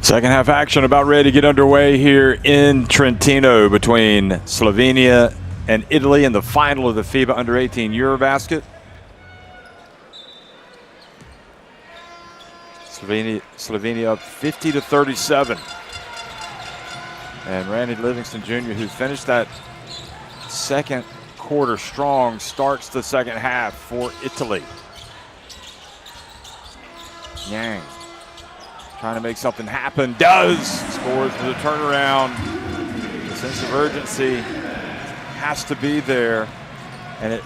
Second half action about ready to get underway here in Trentino between Slovenia and Italy in the final of the FIBA U18 EuroBasket. Slovenia up 50-37. And Randy Livingston Jr., who finished that second quarter strong, starts the second half for Italy. Yang trying to make something happen, does, scores with a turnaround. The sense of urgency has to be there and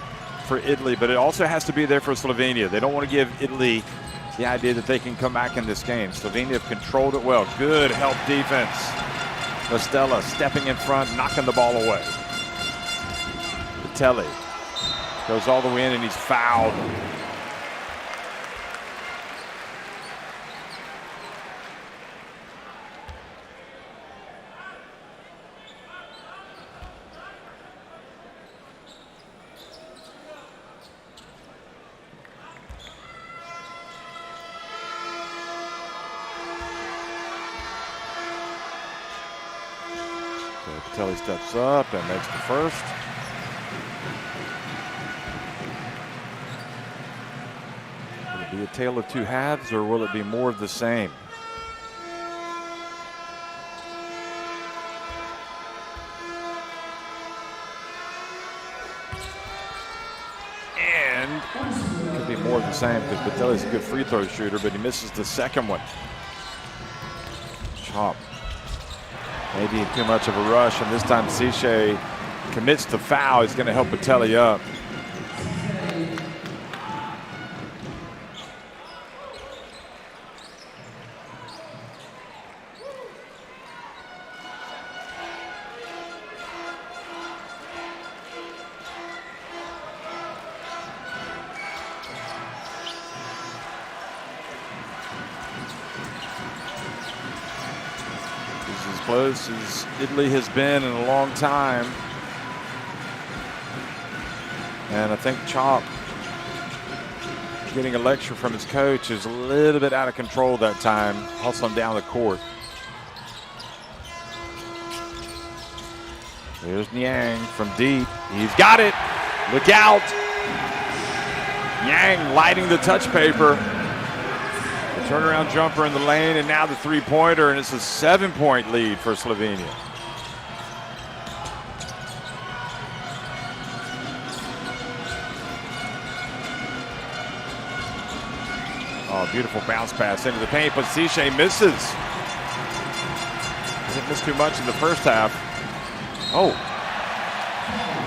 for Italy, but it also has to be there for Slovenia. They don't want to give Italy the idea that they can come back in this game. Slovenia have controlled it well. Good help defense. Stella stepping in front, knocking the ball away. Telly goes all the way in and he's fouled. Telly steps up and makes the first. Will it be a tale of two halves, or will it be more of the same? And it could be more of the same because Batelli's a good free throw shooter, but he misses the second one. Chop. Maybe in too much of a rush, and this time Ciche commits the foul. He's going to help Batelli up. As close as Italy has been in a long time. And I think Chop, getting a lecture from his coach, is a little bit out of control that time, hustling down the court. There's Niang from deep. He's got it. Look out. Yang lighting the touch paper. The turnaround jumper in the lane, and now the three-pointer, and it's a 7-point lead for Slovenia. Oh, beautiful bounce pass into the paint, but Ciche misses. Didn't miss too much in the first half. Oh,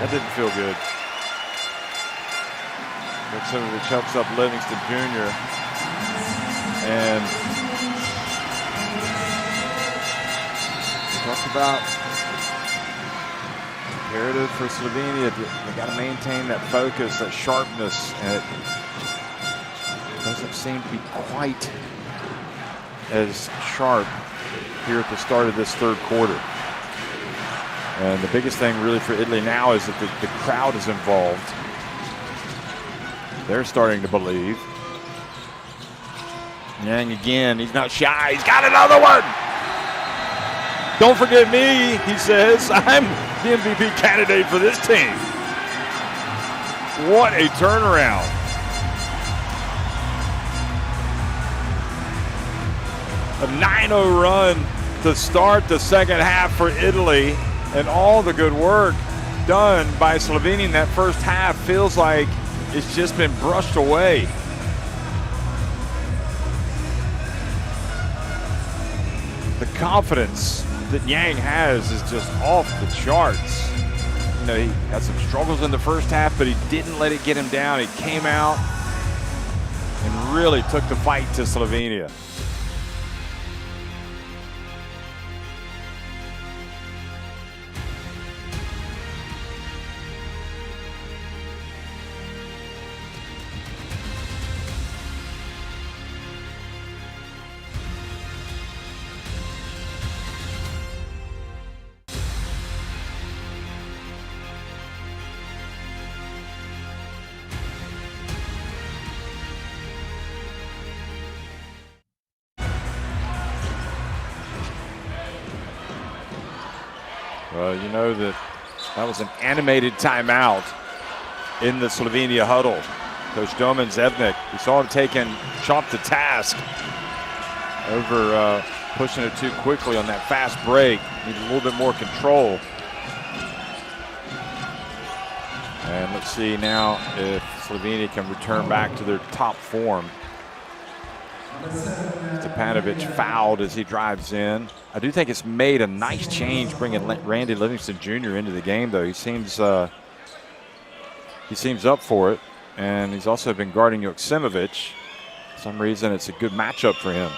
that didn't feel good. Which helps up Livingston Jr. And we talked about imperative for Slovenia. They got to maintain that focus, that sharpness, and it doesn't seem to be quite as sharp here at the start of this third quarter. And the biggest thing really for Italy now is that the crowd is involved. They're starting to believe. Yang again, he's not shy, he's got another one! Don't forget me, he says. I'm the MVP candidate for this team. What a turnaround. A 9-0 run to start the second half for Italy, and all the good work done by Slovenia in that first half feels like it's just been brushed away. The confidence that Yang has is just off the charts. You know, he had some struggles in the first half, but he didn't let it get him down. He came out and really took the fight to Slovenia. Well, you know that was an animated timeout in the Slovenia huddle. Coach Domen Zevnik, we saw him taking Chomp to task over pushing it too quickly on that fast break. Needed a little bit more control. And let's see now if Slovenia can return back to their top form. Stepanovic fouled as he drives in. I do think it's made a nice change bringing Randy Livingston Jr. into the game, though. He seems up for it, and he's also been guarding Joksimovic. For some reason, it's a good matchup for him.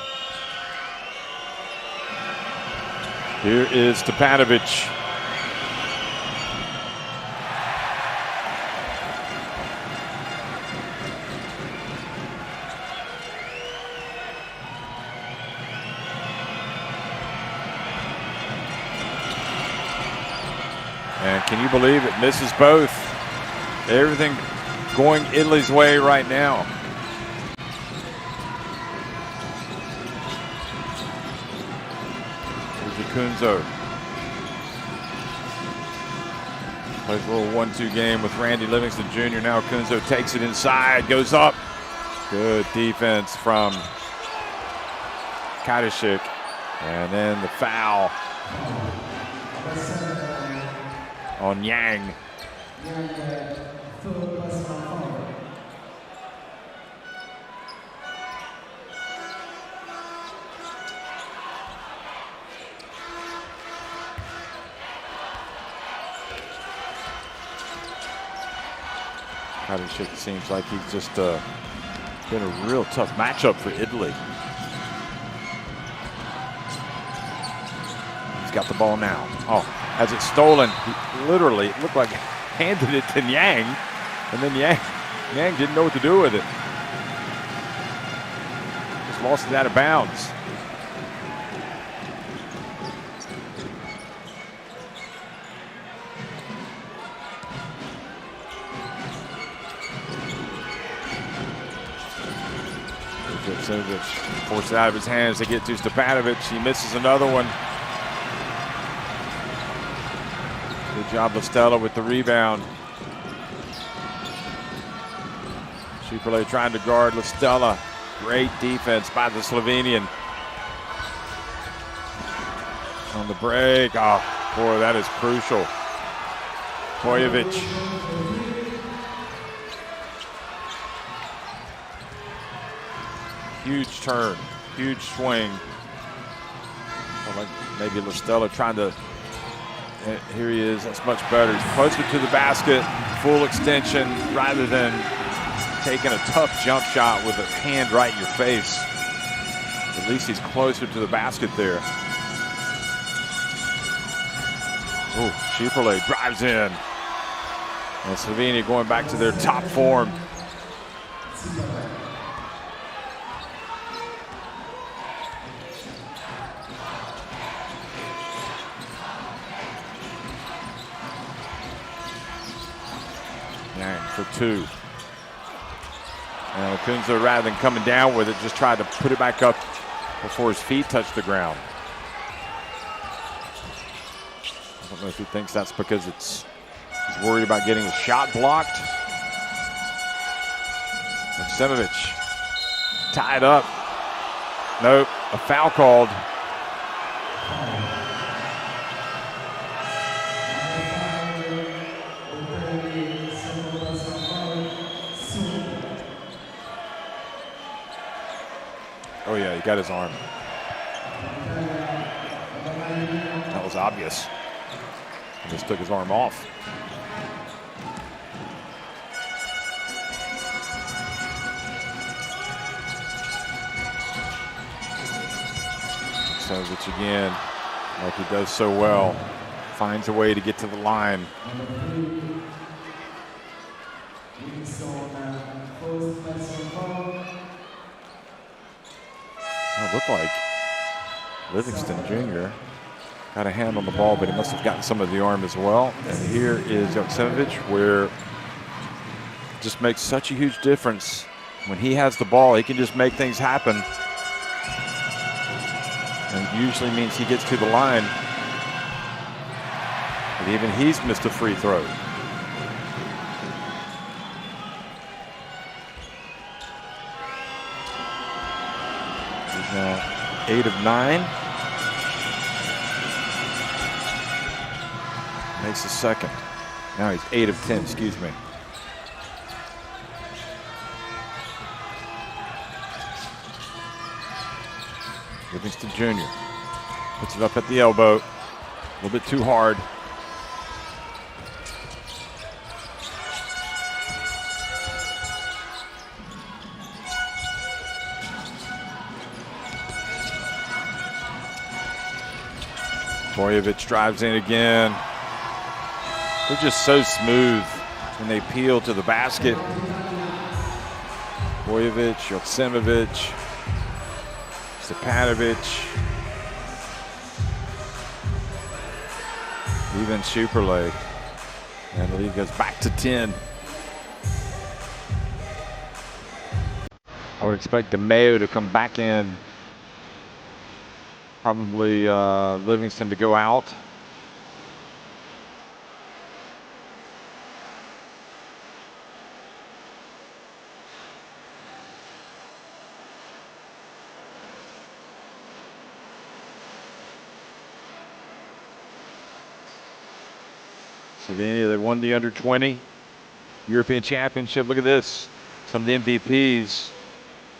Here is Stepanovic. And can you believe it? Misses both. Everything going Italy's way right now. Here's Kunzo. Plays a little 1-2 game with Randy Livingston Jr. Now Kunzo takes it inside, goes up. Good defense from Kadishik. And then the foul on Yang. Kadishik seems like he's just been a real tough matchup for Italy. He's got the ball now. Oh, has it stolen. He literally looked like handed it to Yang, and then Yang didn't know what to do with it. Just lost it out of bounds. Forced it out of his hands to get to Stepanovic. He misses another one. Good job, Listella, with the rebound. Šuperle trying to guard Listella. Great defense by the Slovenian. On the break. Oh, boy, that is crucial. Pojovic. Huge turn, huge swing. Like maybe Listella trying to, here he is, that's much better. He's closer to the basket, full extension, rather than taking a tough jump shot with a hand right in your face. At least he's closer to the basket there. Oh, Šuperle drives in. And Slovenia going back to their top form. For two. And Kunzo, rather than coming down with it, just tried to put it back up before his feet touched the ground. I don't know if he thinks that's because he's worried about getting a shot blocked. Joksimovic tied up. Nope, a foul called. Oh yeah, he got his arm. That was obvious. He just took his arm off. Joksimovic again, like he does so well, finds a way to get to the line. It looked like Livingston Jr. got a hand on the ball, but he must have gotten some of the arm as well. And here is Joksimovic, where it just makes such a huge difference. When he has the ball, he can just make things happen. And it usually means he gets to the line. But even he's missed a free throw. He's now 8 of 9. Makes the second. Now he's 8 of 10, excuse me. Livingston Jr. puts it up at the elbow. A little bit too hard. Bojovic drives in again. They're just so smooth when they peel to the basket. Bojovic, Joksimovic, Stepanovic, even Superlay. And the lead goes back to 10. I would expect DeMeo to come back in. Probably Livingston to go out. Slovenia, they won the under-20 European Championship. Look at this. Some of the MVPs.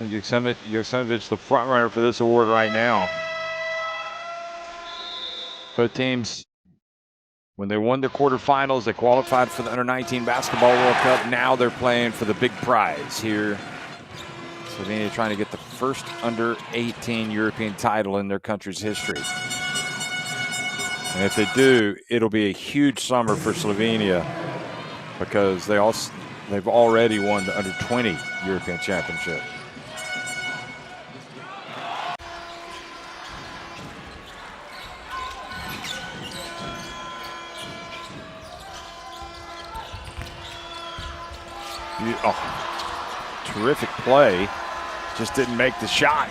Joksimovic, the front runner for this award right now. Both teams, when they won the quarterfinals, they qualified for the Under-19 Basketball World Cup. Now they're playing for the big prize here. Slovenia trying to get the first Under-18 European title in their country's history. And if they do, it'll be a huge summer for Slovenia because they've already won the Under-20 European Championship. Terrific play, just didn't make the shot.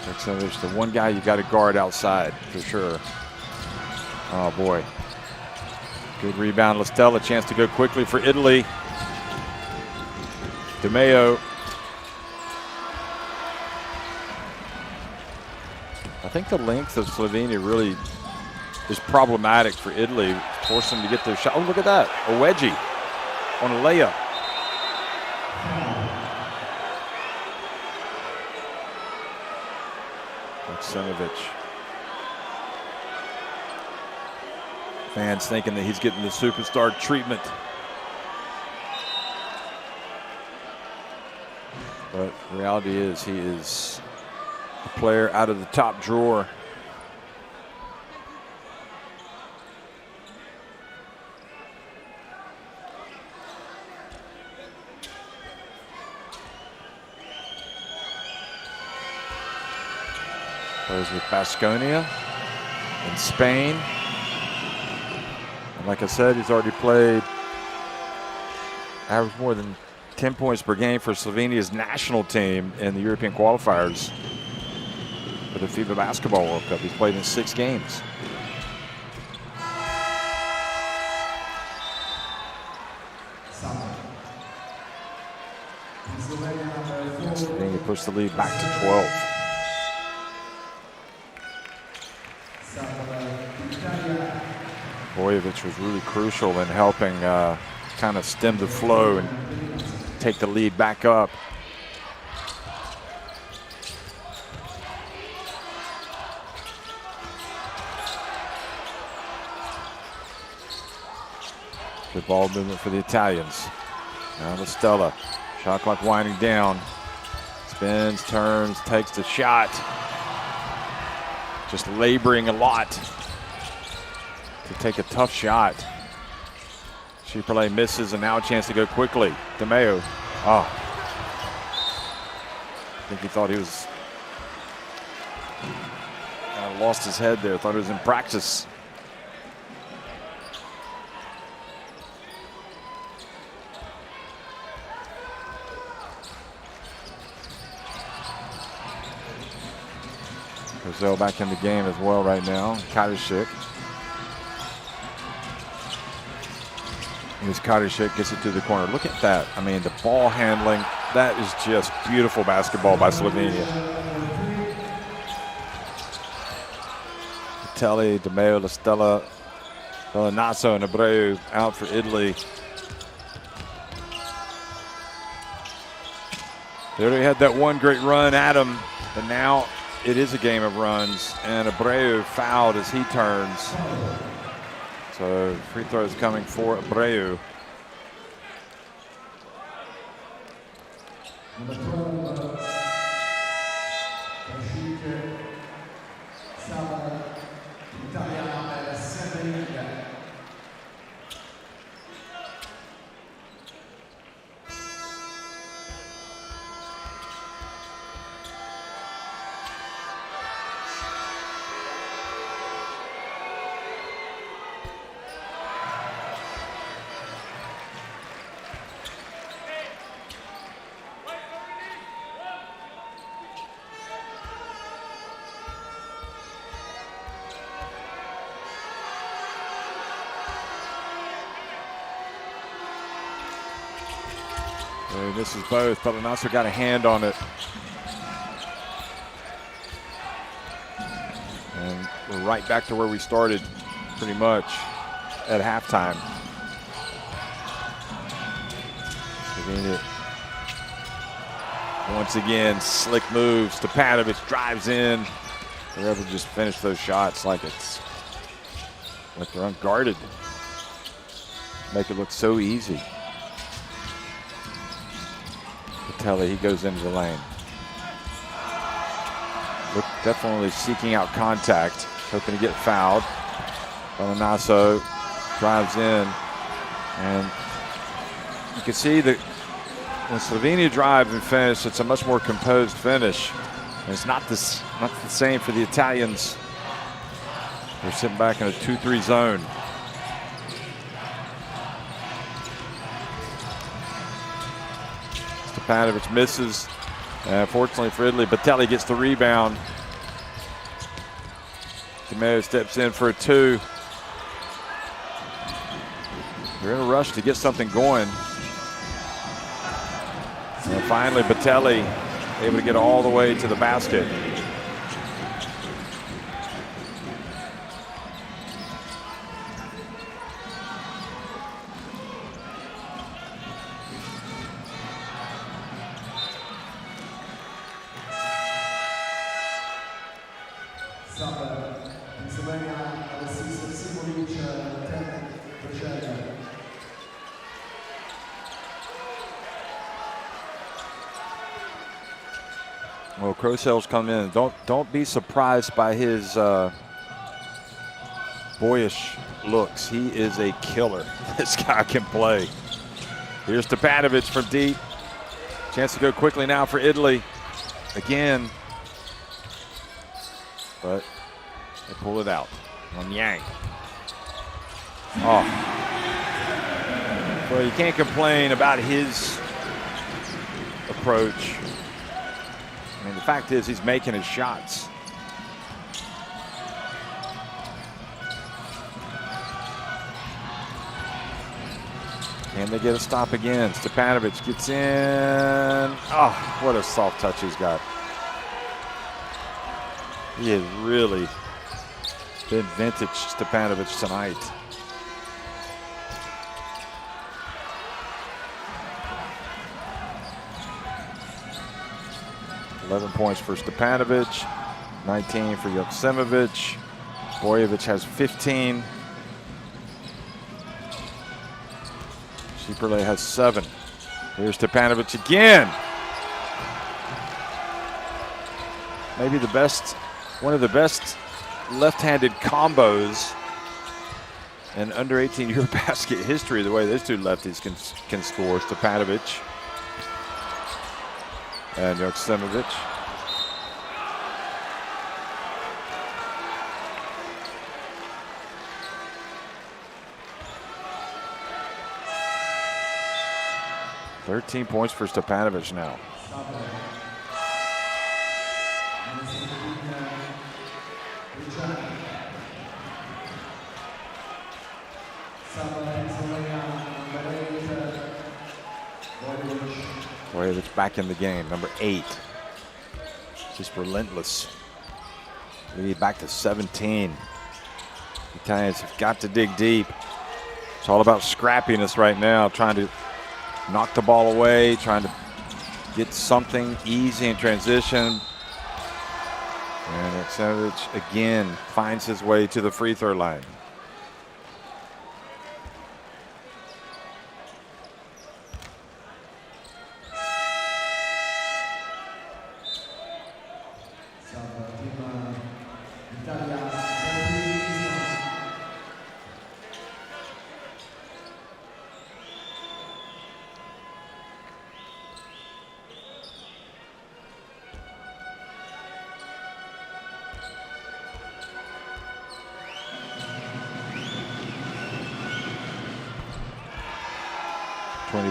Joksimovic, the one guy you got to guard outside for sure. Oh boy. Good rebound, Listella, chance to go quickly for Italy. DeMeo. I think the length of Slovenia really is problematic for Italy, forcing them to get their shot. Oh, look at that, a wedgie on a layup. Joksimovic. Fans thinking that he's getting the superstar treatment. But the reality is he is a player out of the top drawer. Plays with Baskonia in Spain. And like I said, he's already played, averaged more than 10 points per game for Slovenia's national team in the European qualifiers for the FIBA Basketball World Cup. He's played in 6 games. Slovenia pushed the lead back to 12. Bojovic was really crucial in helping kind of stem the flow and take the lead back up. Good ball movement for the Italians. Now Listella, shot clock winding down. Spins, turns, takes the shot. Just laboring a lot to take a tough shot. Superlay misses, and now a chance to go quickly. DeMeo. Oh. I think he thought he was kind of lost his head there. Thought he was in practice. Brazil back in the game as well right now. Karishik. Here's Karishik, gets it to the corner. Look at that. I mean, the ball handling. That is just beautiful basketball by Slovenia. Italy, De Meo, La Stella, Naso, and Abreu out for Italy. They already had that one great run at him, but now it is a game of runs, and Abreu fouled as he turns. So free throws coming for Abreu. This is both, but Naso got a hand on it. And we're right back to where we started pretty much at halftime. Once again, slick moves. Stepanovic drives in. They're able to just finish those shots like they're unguarded. Make it look so easy. He goes into the lane. Definitely seeking out contact, hoping to get fouled. Naso drives in, and you can see that when Slovenia drive and finish, it's a much more composed finish. And it's not the same for the Italians. They're sitting back in a 2-3 zone. Stepanovic misses. Fortunately for Italy, Batelli gets the rebound. De Meo steps in for a 2. They're in a rush to get something going. And finally, Batelli able to get all the way to the basket. Well, Crosell's come in. Don't be surprised by his boyish looks. He is a killer. This guy can play. Here's Stepanovic from deep. Chance to go quickly now for Italy. Again. But they pull it out on Yang. Oh. Well, you can't complain about his approach. I mean, the fact is he's making his shots. And they get a stop again. Stepanovic gets in. Oh, what a soft touch he's got. He has really been vintage Stepanovic tonight. $11 points for Stepanovic, 19 for Joksimovic. Bojovic has 15. Šipperle has 7. Here's Stepanovic again. Maybe one of the best left-handed combos in under 18 EuroBasket history, the way those two lefties can score. Stepanovic and Joksimovic. $13 points for Stepanovic now. Boyevich back in the game, number 8. Just relentless. Lead back to 17. The Italians have got to dig deep. It's all about scrappiness right now, trying to knock the ball away, trying to get something easy in transition. And Aleksandrovich again finds his way to the free throw line.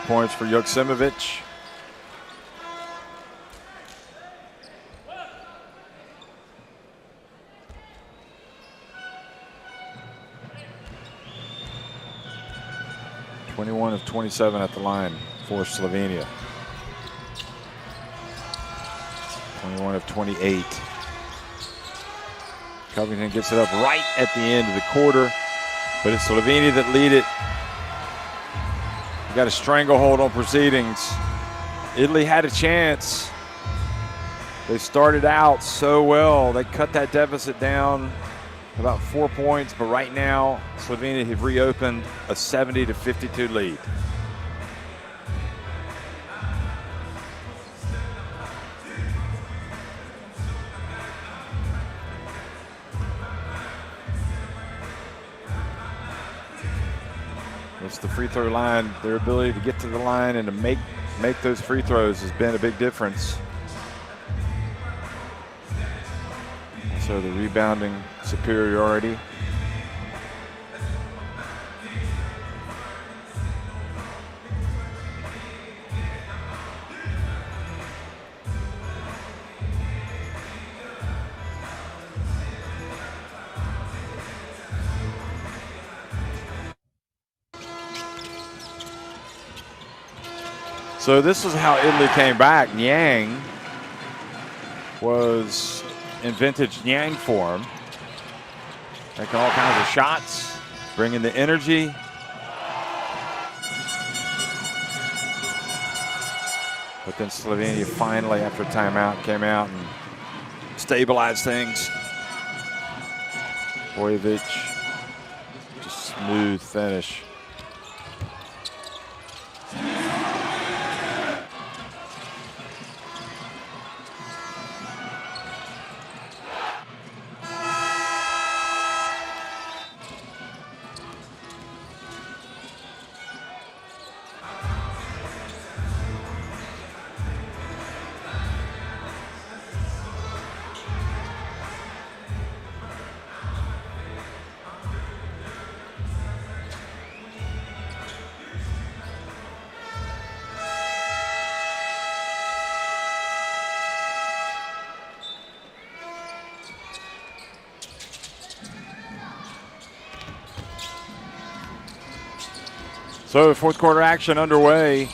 Points for Joksimovic. (21 of 27 at the line for Slovenia. 21 of 28. Covington gets it up right at the end of the quarter, but it's Slovenia that lead it. Got a stranglehold on proceedings. Italy had a chance. They started out so well. They cut that deficit down about 4 points, but right now Slovenia have reopened a 70-52 lead. It's the free throw line. Their ability to get to the line and to make those free throws has been a big difference. So the rebounding superiority. So this is how Italy came back. Niang was in vintage Niang form, making all kinds of shots, bringing the energy. But then Slovenia finally, after timeout, came out and stabilized things. Boyevich, just smooth finish. So fourth quarter action underway.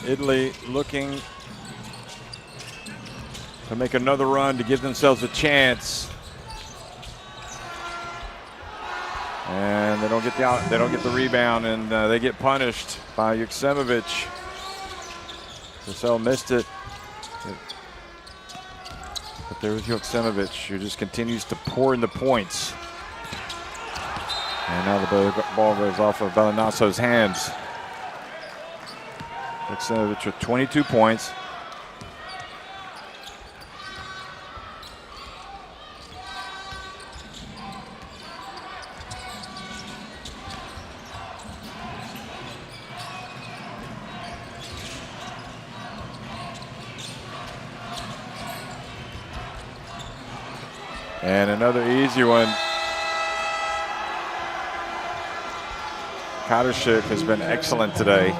Italy looking to make another run to give themselves a chance. And they don't get the rebound, and they get punished by Joksimovic. Vassell missed it. But there was Joksimovic, who just continues to pour in the points. And now the ball goes off of Belinasso's hands. Joksimovic with 22 points. And another easy one. Kadashik has been excellent today.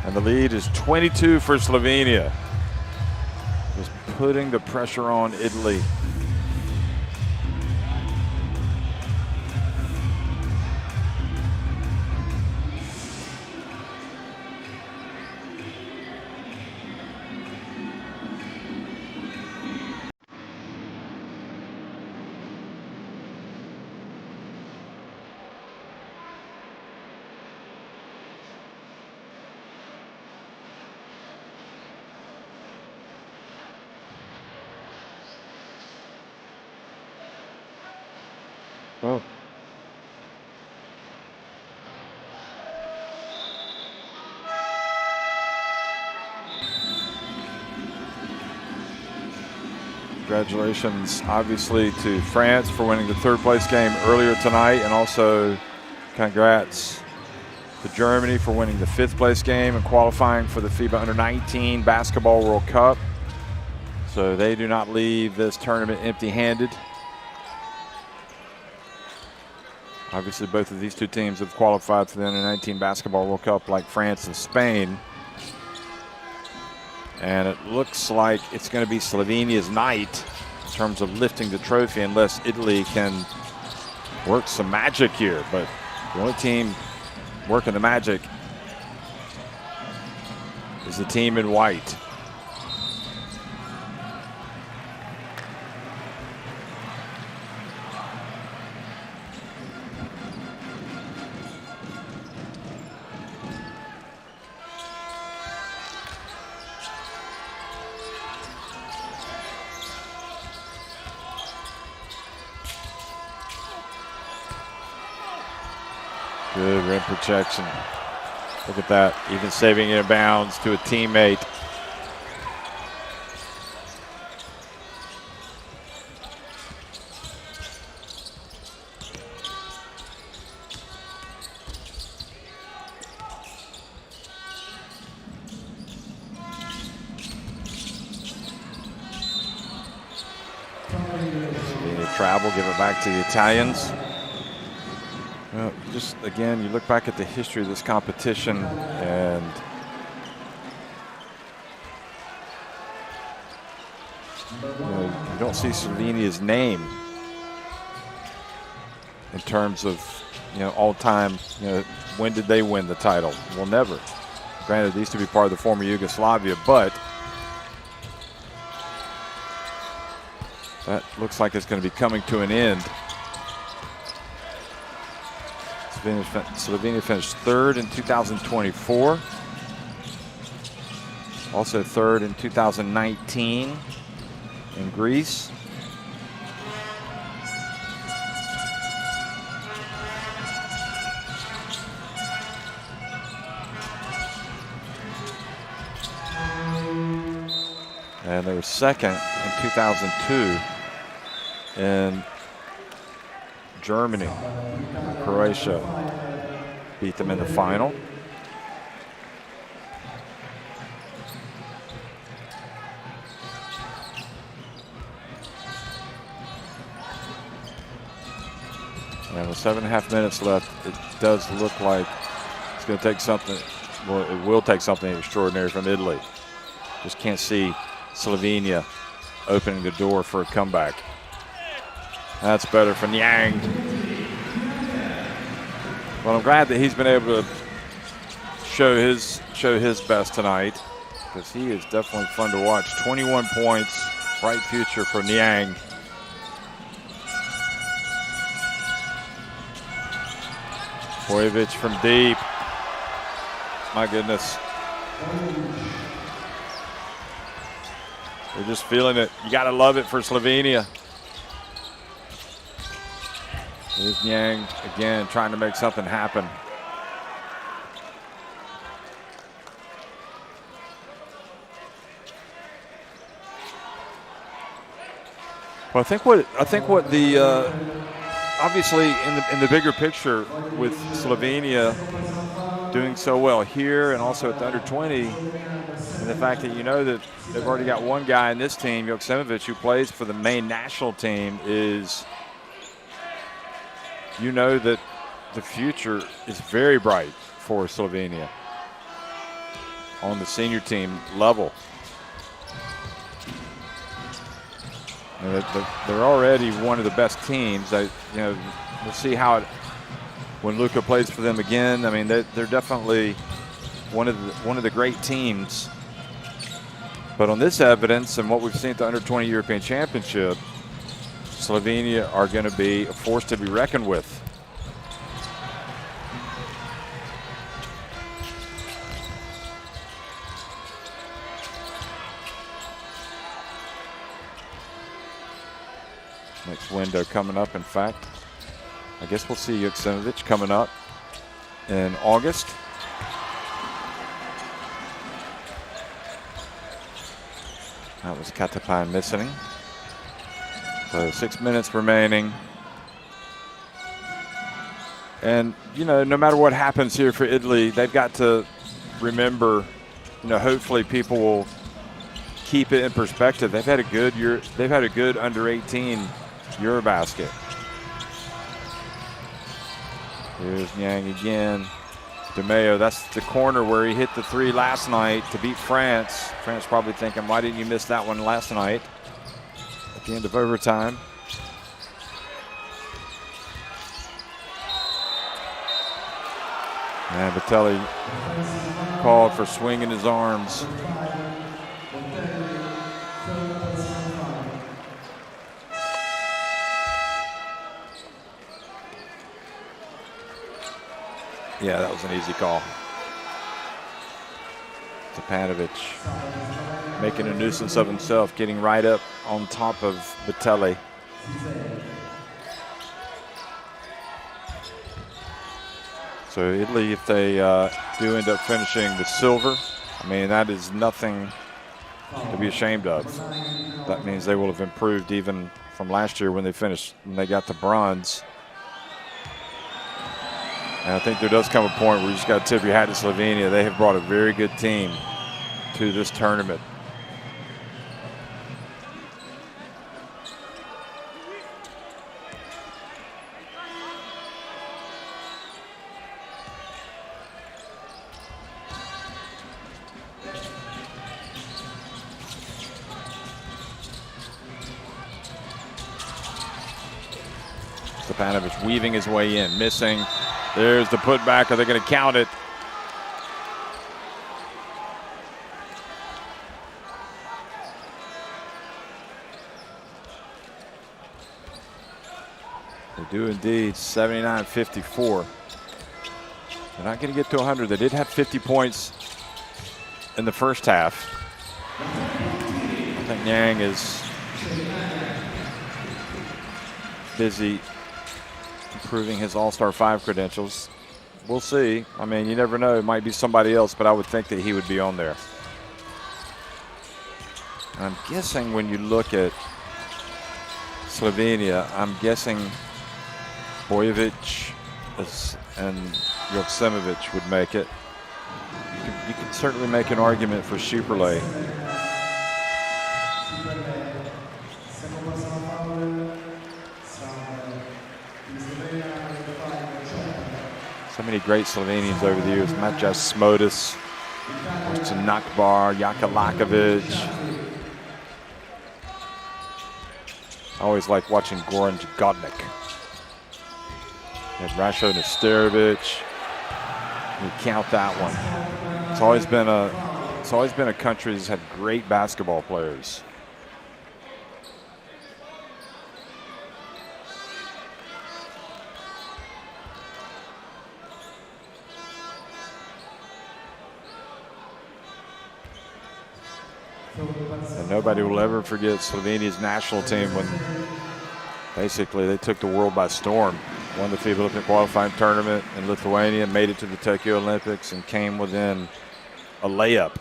And the lead is 22 for Slovenia. Just putting the pressure on Italy. Oh. Congratulations, obviously, to France for winning the third place game earlier tonight, and also congrats to Germany for winning the fifth place game and qualifying for the FIBA Under-19 Basketball World Cup. So they do not leave this tournament empty-handed. Obviously, both of these two teams have qualified for the Under-19 Basketball World Cup, like France and Spain. And it looks like it's going to be Slovenia's night in terms of lifting the trophy, unless Italy can work some magic here. But the only team working the magic is the team in white. Good rim protection. Look at that, even saving it in bounds to a teammate. Slovenia travel, give it back to the Italians. Well, just again, you look back at the history of this competition, and you don't see Slovenia's name in terms of all time. When did they win the title? Well, never. Granted, these to be part of the former Yugoslavia, but that looks like it's going to be coming to an end. Slovenia finished third in 2024. Also third in 2019 in Greece. And they were second in 2002 in Germany. Croatia beat them in the final. And with 7.5 minutes left, it does look like it's going to take something. Well, it will take something extraordinary from Italy. Just can't see Slovenia opening the door for a comeback. That's better for Niang. Well, I'm glad that he's been able to show his best tonight, because he is definitely fun to watch. 21 points, bright future for Niang. Bojovic from deep. My goodness. They're just feeling it. You got to love it for Slovenia. Here's Niang again trying to make something happen. Well, I think what the obviously in the bigger picture with Slovenia doing so well here and also at the under-20, and the fact that that they've already got one guy in this team, Joksimovic, who plays for the main national team, is that the future is very bright for Slovenia on the senior team level. And they're already one of the best teams. We'll see how it when Luka plays for them again. I mean, they're definitely one of the great teams. But on this evidence and what we've seen at the Under-20 European Championship, Slovenia are going to be a force to be reckoned with. Next window coming up, in fact. I guess we'll see Joksimovic coming up in August. That was Katapan missing. So 6 minutes remaining. And, no matter what happens here for Italy, they've got to remember, hopefully people will keep it in perspective. They've had a good under-18 EuroBasket. Here's Niang again. De Meo, that's the corner where he hit the three last night to beat France. France probably thinking, why didn't you miss that one last night? At the end of overtime. And Vitelli called for swinging his arms. Yeah, that was an easy call. Stepanovic making a nuisance of himself, getting right up on top of Vitelli. So Italy, if they do end up finishing with silver, I mean, that is nothing to be ashamed of. That means they will have improved even from last year when they got the bronze. And I think there does come a point where you just got to tip your hat to Slovenia. They have brought a very good team to this tournament. Stepanovic weaving his way in, missing. There's the putback. Are they going to count it? They do indeed. 79-54. They're not going to get to 100. They did have 50 points in the first half. I think Niang is busy improving his All-Star 5 credentials. We'll see. I mean, you never know. It might be somebody else, but I would think that he would be on there. And I'm guessing when you look at Slovenia, I'm guessing Bojovic and Joksimovic would make it. You could certainly make an argument for Superlay. So many great Slovenians over the years. Majas Smodis, Nakbar, Jakalakovic. I always like watching Goran Godnik. And Rasho Nesterovic. You count that one. It's always been a country that's had great basketball players. And nobody will ever forget Slovenia's national team when basically they took the world by storm. Won the FIBA Olympic qualifying tournament in Lithuania, made it to the Tokyo Olympics, and came within a layup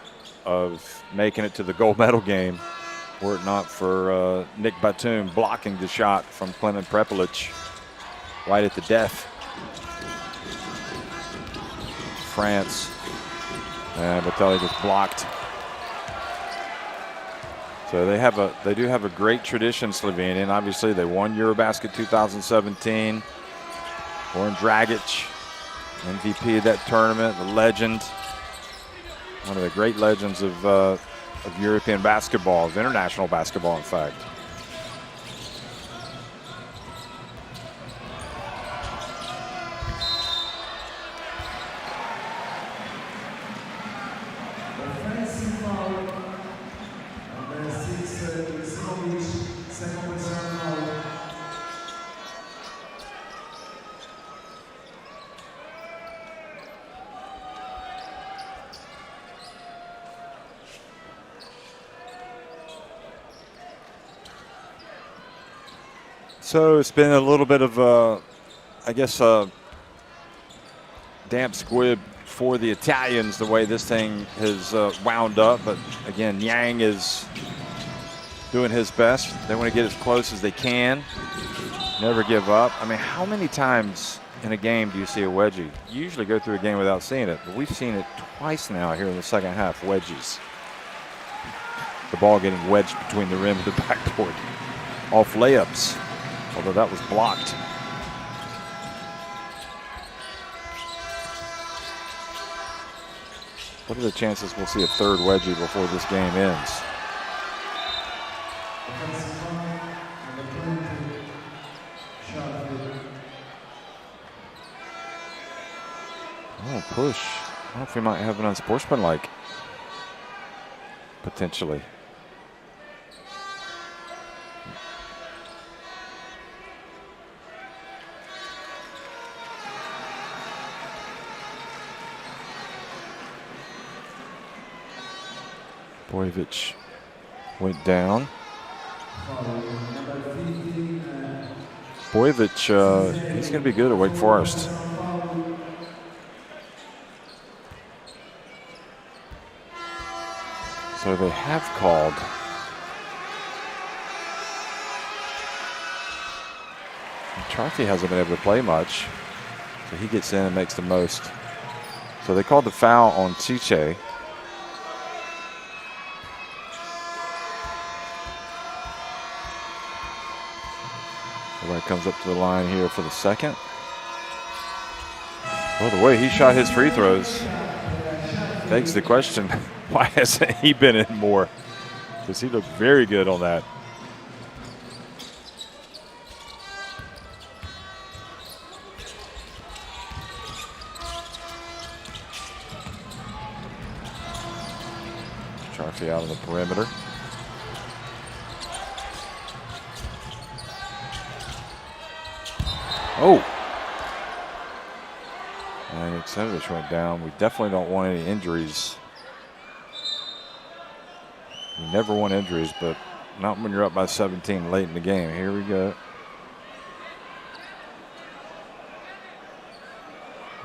of making it to the gold medal game, were it not for Nick Batum blocking the shot from Klemen Prepelic right at the death. France, and Vitelli just blocked. So they do have a great tradition, Slovenia, and obviously they won EuroBasket 2017. Goran Dragic, MVP of that tournament, the legend, one of the great legends of European basketball, of international basketball, in fact. So it's been a little bit of I guess damp squib for the Italians, the way this thing has wound up. But again, Yang is doing his best. They want to get as close as they can. Never give up. I mean, how many times in a game do you see a wedgie? You usually go through a game without seeing it, but we've seen it twice now here in the second half, wedgies. The ball getting wedged between the rim and the backboard. Off layups, although that was blocked. What are the chances we'll see a third wedgie before this game ends? Oh, push. I don't know if we might have an unsportsmanlike. Potentially. Bojevic went down. Bojevic, he's going to be good at Wake Forest. So they have called. Charthy hasn't been able to play much, so he gets in and makes the most. So they called the foul on Cice. Everybody comes up to the line here for the second. Well, the way he shot his free throws begs the question, why hasn't he been in more? Because he looked very good on that. Charthy out on the perimeter. Oh! And Aleksandrovich went down. We definitely don't want any injuries. You never want injuries, but not when you're up by 17 late in the game. Here we go.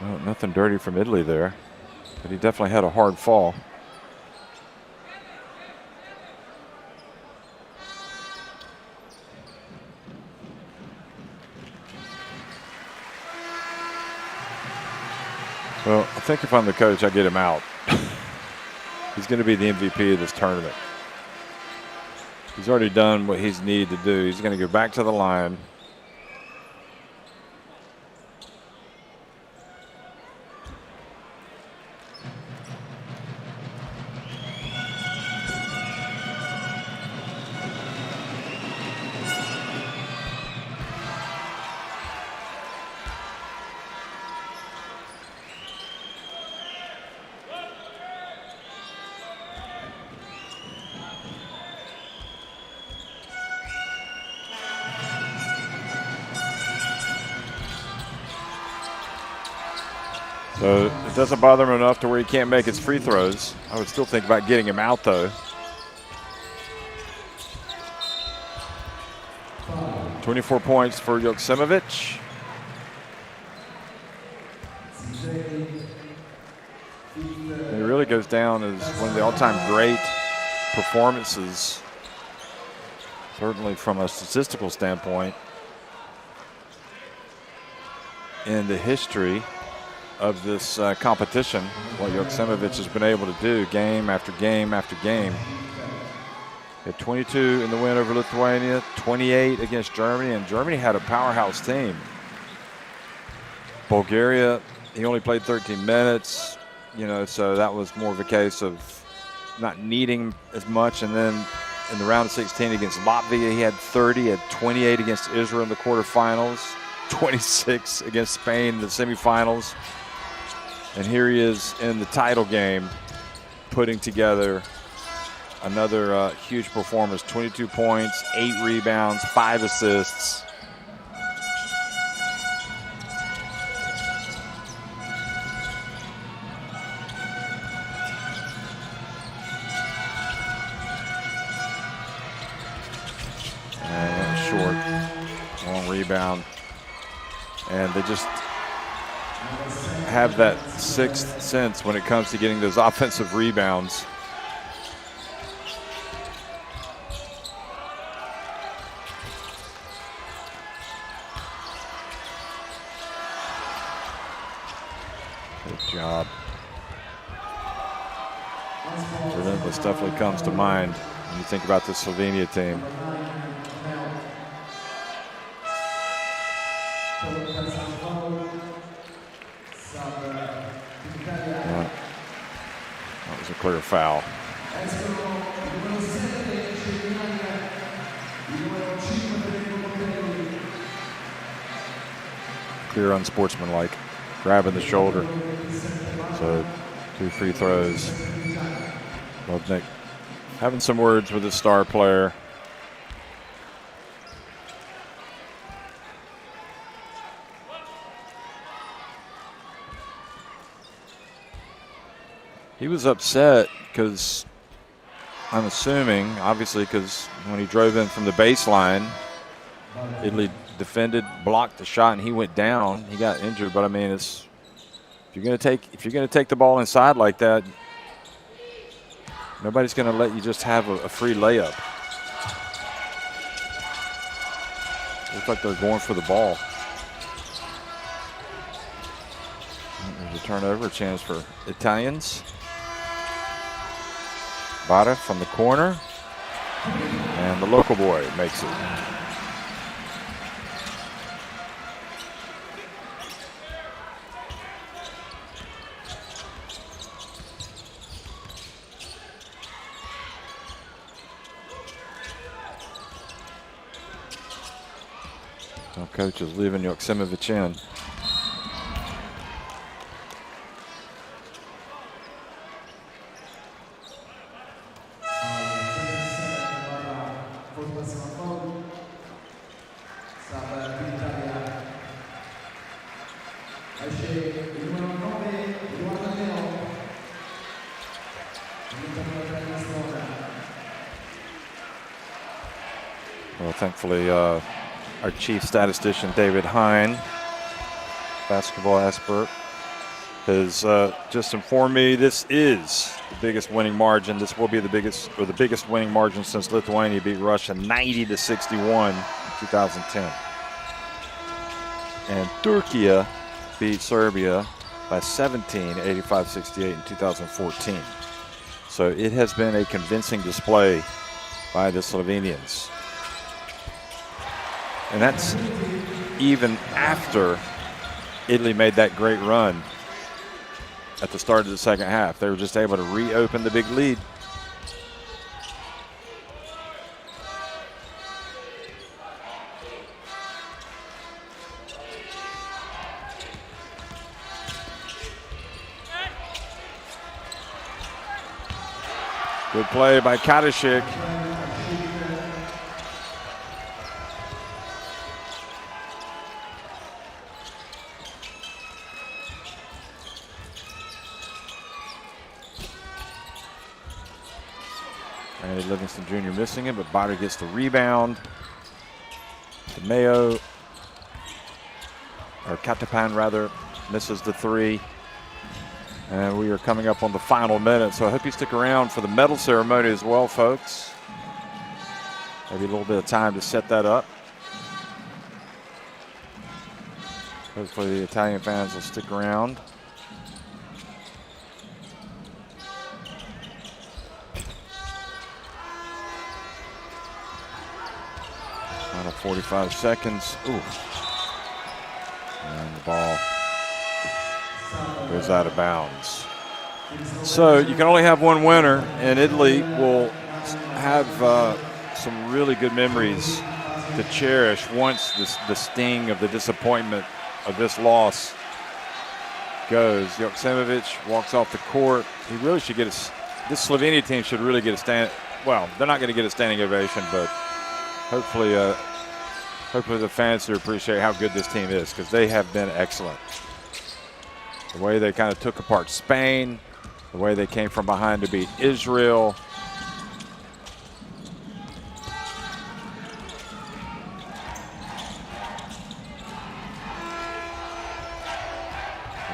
Well, nothing dirty from Italy there, but he definitely had a hard fall. Well, I think if I'm the coach, I get him out. He's going to be the MVP of this tournament. He's already done what he's needed to do. He's going to go back to the line. So it doesn't bother him enough to where he can't make his free throws. I would still think about getting him out, though. 24 points for Joksimovic. He really goes down as one of the all-time great performances, certainly from a statistical standpoint, in the history of this competition. What Joksimovic has been able to do game after game after game. He had 22 in the win over Lithuania, 28 against Germany, and Germany had a powerhouse team. Bulgaria, he only played 13 minutes, you know, so that was more of a case of not needing as much. And then in the round of 16 against Latvia, he had 30, had 28 against Israel in the quarterfinals, 26 against Spain in the semifinals. And here he is in the title game, putting together another huge performance. 22 points, 8 rebounds, 5 assists. And short, along rebound. And they just have that sixth sense when it comes to getting those offensive rebounds. Good job. Relentless definitely comes to mind when you think about the Slovenia team. Yeah. That was a clear foul. Clear unsportsmanlike, grabbing the shoulder. So 2 free throws. Lovnik having some words with his star player. He was upset because I'm assuming, obviously, because when he drove in from the baseline, Italy defended, blocked the shot, and he went down. He got injured, but I mean, if you're going to take the ball inside like that, nobody's going to let you just have a free layup. Looks like they're going for the ball. There's a turnover, a chance for Italians. Bada from the corner, and the local boy makes it. So coach is leaving Joksimovic in. Well, thankfully, our chief statistician, David Hine, basketball expert, has just informed me this is the biggest winning margin. This will be the biggest winning margin since Lithuania beat Russia 90-61 in 2010. And Turkey beat Serbia by 17, 85-68 in 2014. So it has been a convincing display by the Slovenians. And that's even after Italy made that great run at the start of the second half. They were just able to reopen the big lead. Good play by Kadishik. Livingston Jr. missing it, but Bada gets the rebound. DeMeo, or Katapan rather, misses the three. And we are coming up on the final minute, so I hope you stick around for the medal ceremony as well, folks. Maybe a little bit of time to set that up. Hopefully the Italian fans will stick around. Final 45 seconds. Ooh. And the ball goes out of bounds. So you can only have one winner, and Italy will have some really good memories to cherish once the sting of the disappointment of this loss goes. Joksimovic walks off the court. He really should get this Slovenia team should really get a stand. Well, they're not going to get a standing ovation, but hopefully the fans will appreciate how good this team is, because they have been excellent. The way they kind of took apart Spain, the way they came from behind to beat Israel.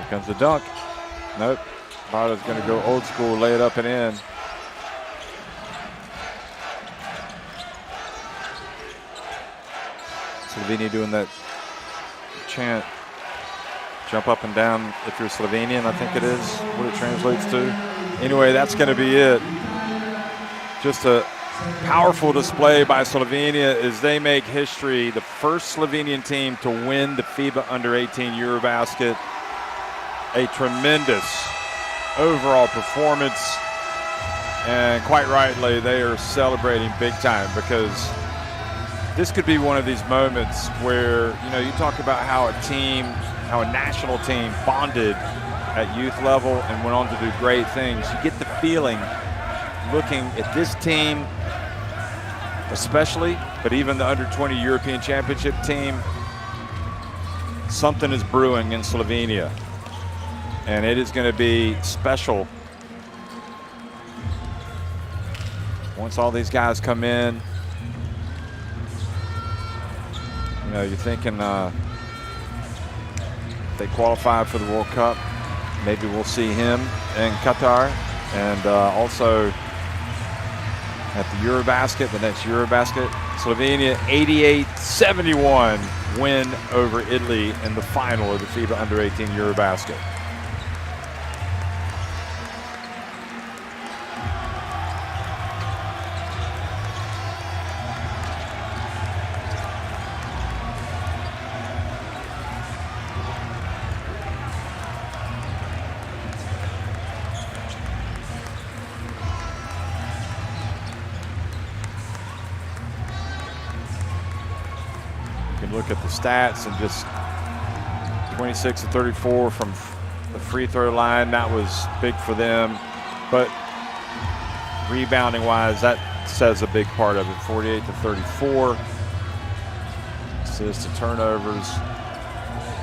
Here comes the dunk. Nope. Bardo's going to go old school, lay it up and in. Slovenia doing that chant. Jump up and down if you're Slovenian, I think it is what it translates to. Anyway, that's going to be it. Just a powerful display by Slovenia as they make history. The first Slovenian team to win the FIBA U18 EuroBasket. A tremendous overall performance. And quite rightly, they are celebrating big time because this could be one of these moments where, you talk about how a national team bonded at youth level and went on to do great things. You get the feeling looking at this team especially, but even the under-20 European Championship team, something is brewing in Slovenia. And it is going to be special once all these guys come in. You're thinking they qualify for the World Cup. Maybe we'll see him in Qatar. And also at the EuroBasket, the next EuroBasket, Slovenia 88-71 win over Italy in the final of the FIBA U18 EuroBasket. Look at the stats and just 26 of 34 from the free throw line. That was big for them. But rebounding wise, that says a big part of it. 48 to 34. Assists to turnovers.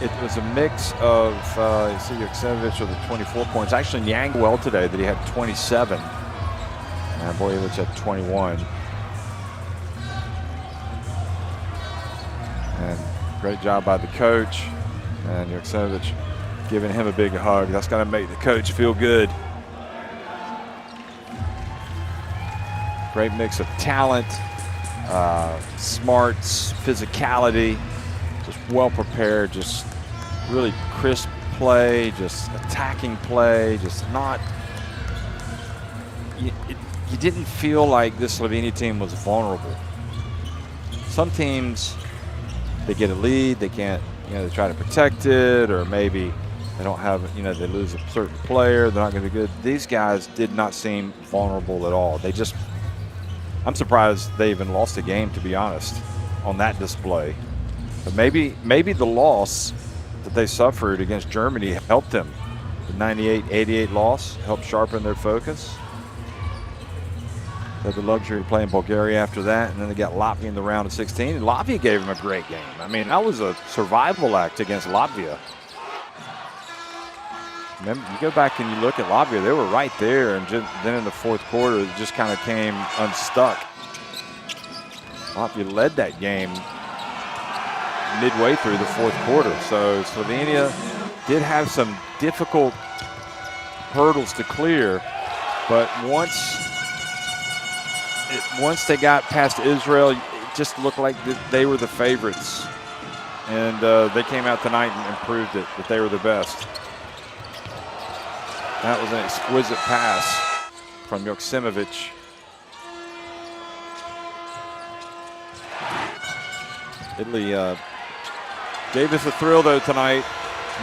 It was a mix of, you see Joksimovic with the 24 points. Actually, Nyang well today that he had 27. And Bojevic had 21. And great job by the coach, and Joksimovic giving him a big hug. That's going to make the coach feel good. Great mix of talent, smarts, physicality, just well prepared, just really crisp play, just attacking play, just not. You didn't feel like this Slovenia team was vulnerable. Some teams, they get a lead, they can't, they try to protect it, or maybe they don't have, they lose a certain player, they're not going to be good. These guys did not seem vulnerable at all. They just, I'm surprised they even lost a game, to be honest, on that display. But maybe the loss that they suffered against Germany helped them. The 98-88 loss helped sharpen their focus. They had the luxury of playing Bulgaria after that, and then they got Latvia in the round of 16. And Latvia gave them a great game. I mean, that was a survival act against Latvia. Remember, you go back and you look at Latvia, they were right there, and then in the fourth quarter, it just kind of came unstuck. Latvia led that game midway through the fourth quarter. So Slovenia did have some difficult hurdles to clear, but once they got past Israel, it just looked like they were the favorites. And they came out tonight and proved it, that they were the best. That was an exquisite pass from Joksimovic. Italy gave us a thrill, though, tonight.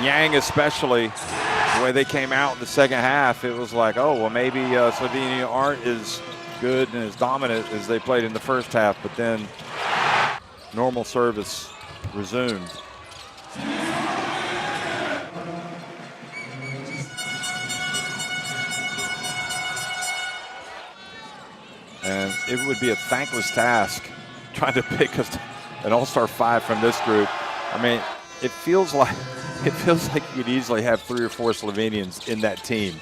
Yang especially, the way they came out in the second half, it was like, oh, well, maybe Slovenia aren't as good and as dominant as they played in the first half, but then normal service resumed. And it would be a thankless task trying to pick an all-star five from this group. I mean, it feels like you'd easily have 3 or 4 Slovenians in that team.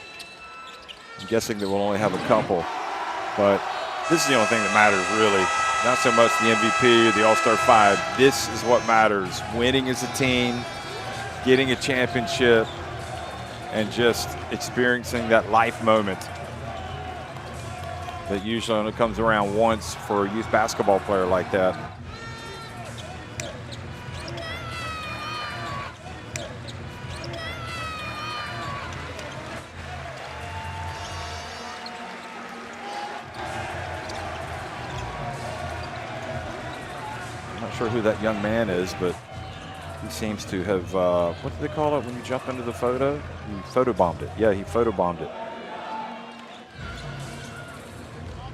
I'm guessing that we'll only have a couple. But this is the only thing that matters, really. Not so much the MVP or the All-Star 5. This is what matters. Winning as a team, getting a championship, and just experiencing that life moment that usually only comes around once for a youth basketball player like that. I'm not sure who that young man is, but he seems to have, what do they call it when you jump into the photo? He photobombed it. Yeah, he photobombed it.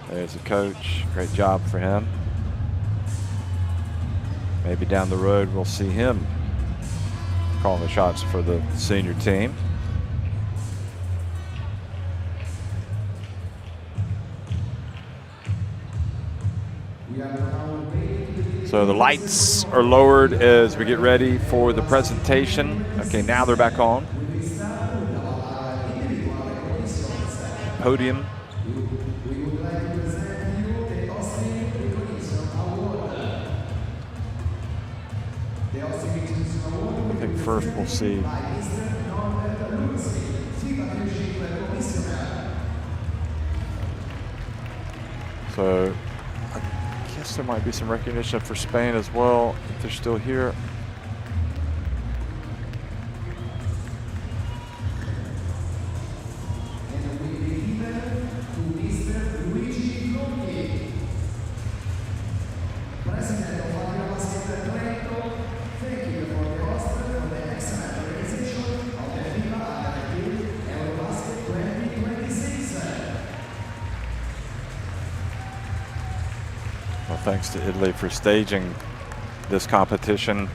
There's the coach. Great job for him. Maybe down the road we'll see him calling the shots for the senior team. So the lights are lowered as we get ready for the presentation. Okay, now they're back on. Podium. I think first we'll see so I guess there might be some recognition for Spain as well if they're still here. Thanks to Italy for staging this competition.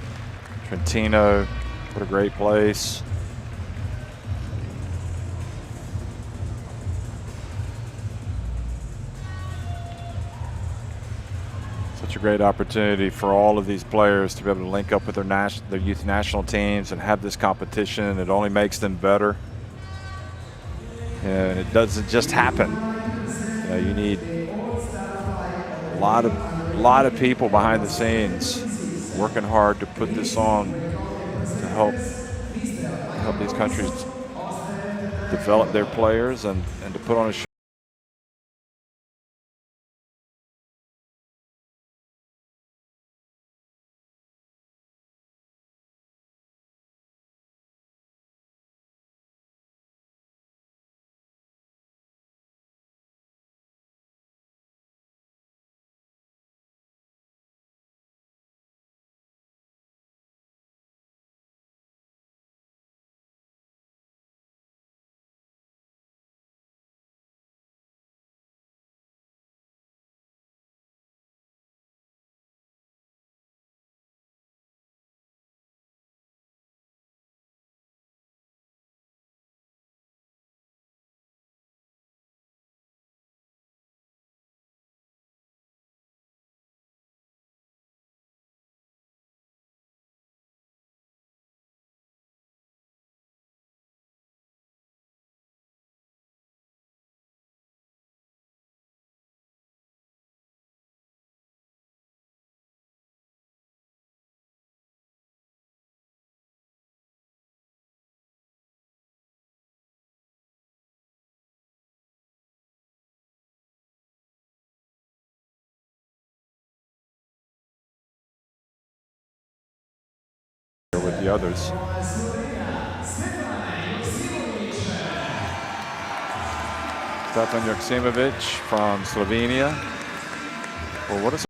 Trentino, what a great place. Such a great opportunity for all of these players to be able to link up with their youth national teams and have this competition. It only makes them better. And it doesn't just happen. You know, you need a lot of people behind the scenes working hard to put this on to help these countries develop their players and to put on a show. With the others. Stefan Joksimovic from Slovenia. Well, what is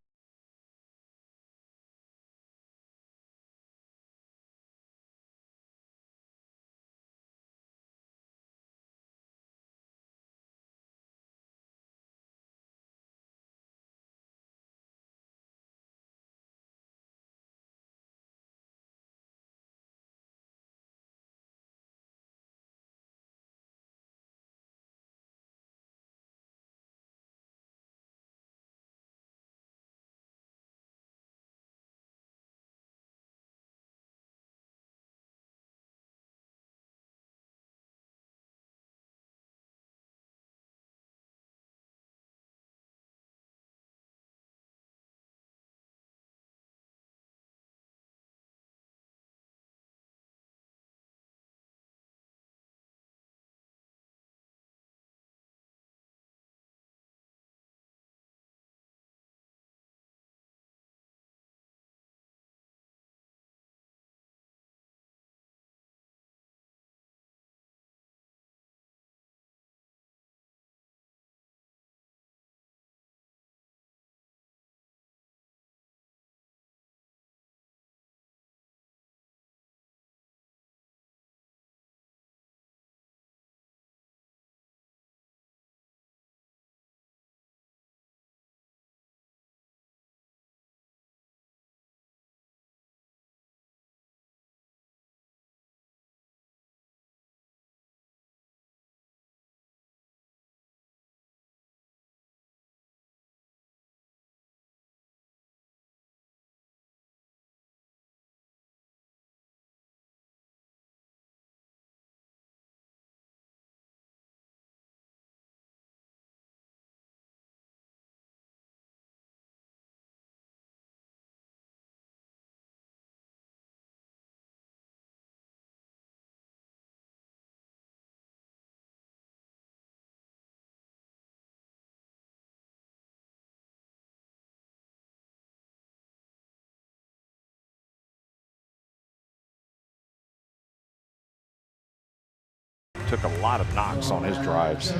took a lot of knocks on his drives.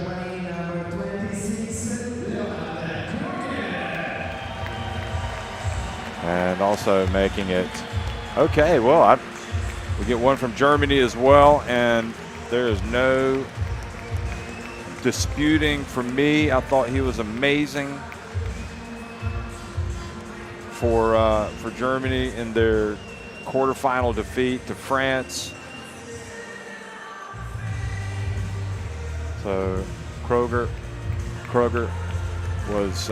And also making it, okay, well, we get one from Germany as well, and there is no disputing for me. I thought he was amazing for Germany in their quarterfinal defeat to France. So Kroger was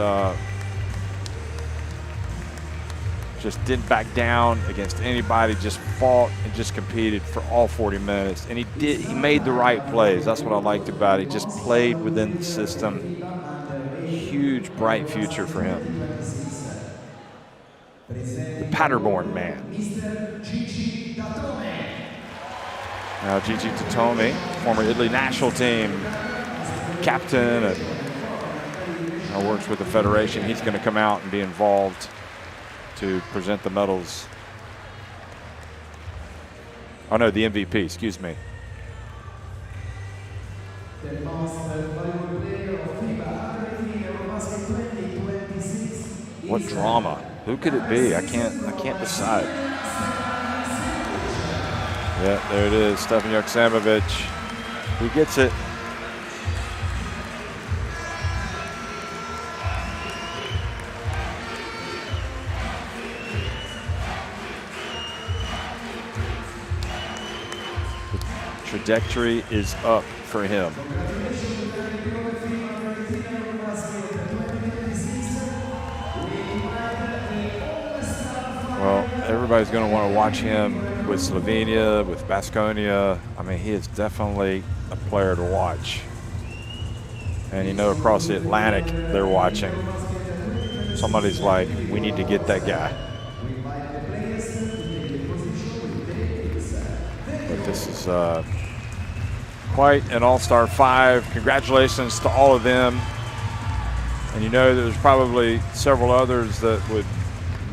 just didn't back down against anybody, just fought and just competed for all 40 minutes. And he made the right plays. That's what I liked about it. He just played within the system. Huge, bright future for him. The Paderborn man. Now Gigi Tatome, former Italy national team captain, and now works with the federation. He's going to come out and be involved to present the medals. Oh no, the MVP, excuse me. The most valuable player of FIBA U18 EuroBasket 2026. What drama? Who could it be? I can't decide. Yeah, there it is, Stefan Joksimovic. He gets it. Trajectory is up for him. Well, everybody's going to want to watch him with Slovenia, with Baskonia. I mean, he is definitely a player to watch. And you know, across the Atlantic, they're watching. Somebody's like, we need to get that guy. But this is quite an all-star five. Congratulations to all of them. And you know, there's probably several others that would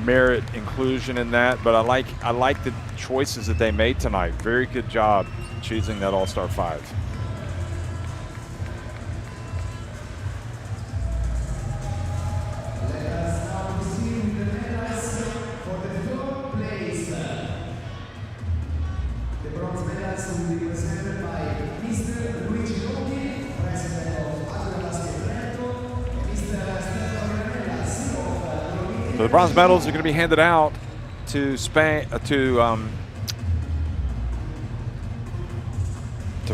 merit inclusion in that, but I like the choices that they made tonight. Very good job choosing that all-star five. Let us now proceed with the medals for the third place. The bronze medals will be presented by Mr. Luigi Longhi, president of EuroBasket Trento, and Mr. Stefano Renella, CEO of So the bronze medals are going to be handed out to Spain, to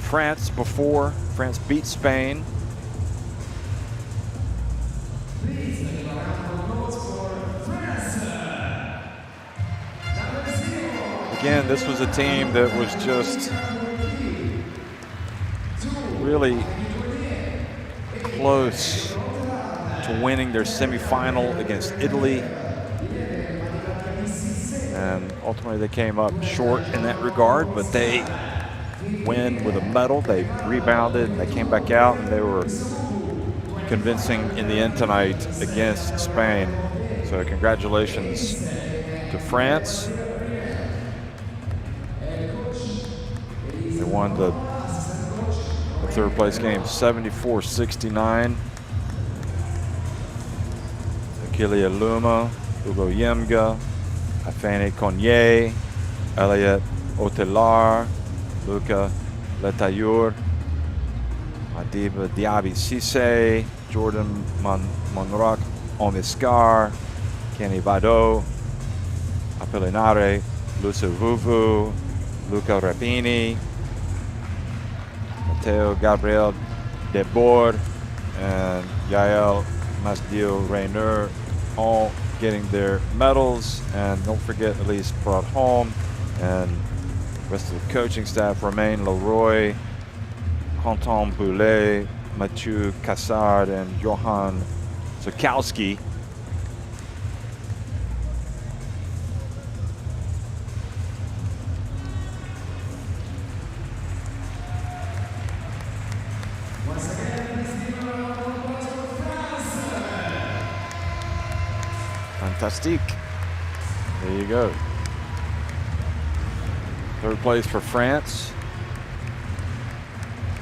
France before France beat Spain. Please give a round of applause for France. Number 0. Again, this was a team that was just really close to winning their semifinal against Italy. And ultimately they came up short in that regard, but they win with a medal. They rebounded and they came back out, and they were convincing in the end tonight against Spain. So congratulations to France. They won the third place game 74-69. Achille Luma, Ugo Yemga, Afane Cognier, Elliot Otelar, Luca Letailleur, Madiba Diaby Cisse, Jordan Monroc Omiscar, Kenny Vado, Apolinare, Lucio Vuvu, Luca Rapini, Matteo Gabriel Debord, and Yael Masdio Rainer, all getting their medals. And don't forget Elise Prodholm and the rest of the coaching staff: Romain Leroy, Quentin Boulet, Mathieu Cassard, and Johan Zukowski. Once again, please give a round of applause for France. Fantastique. There you go. Third place for France.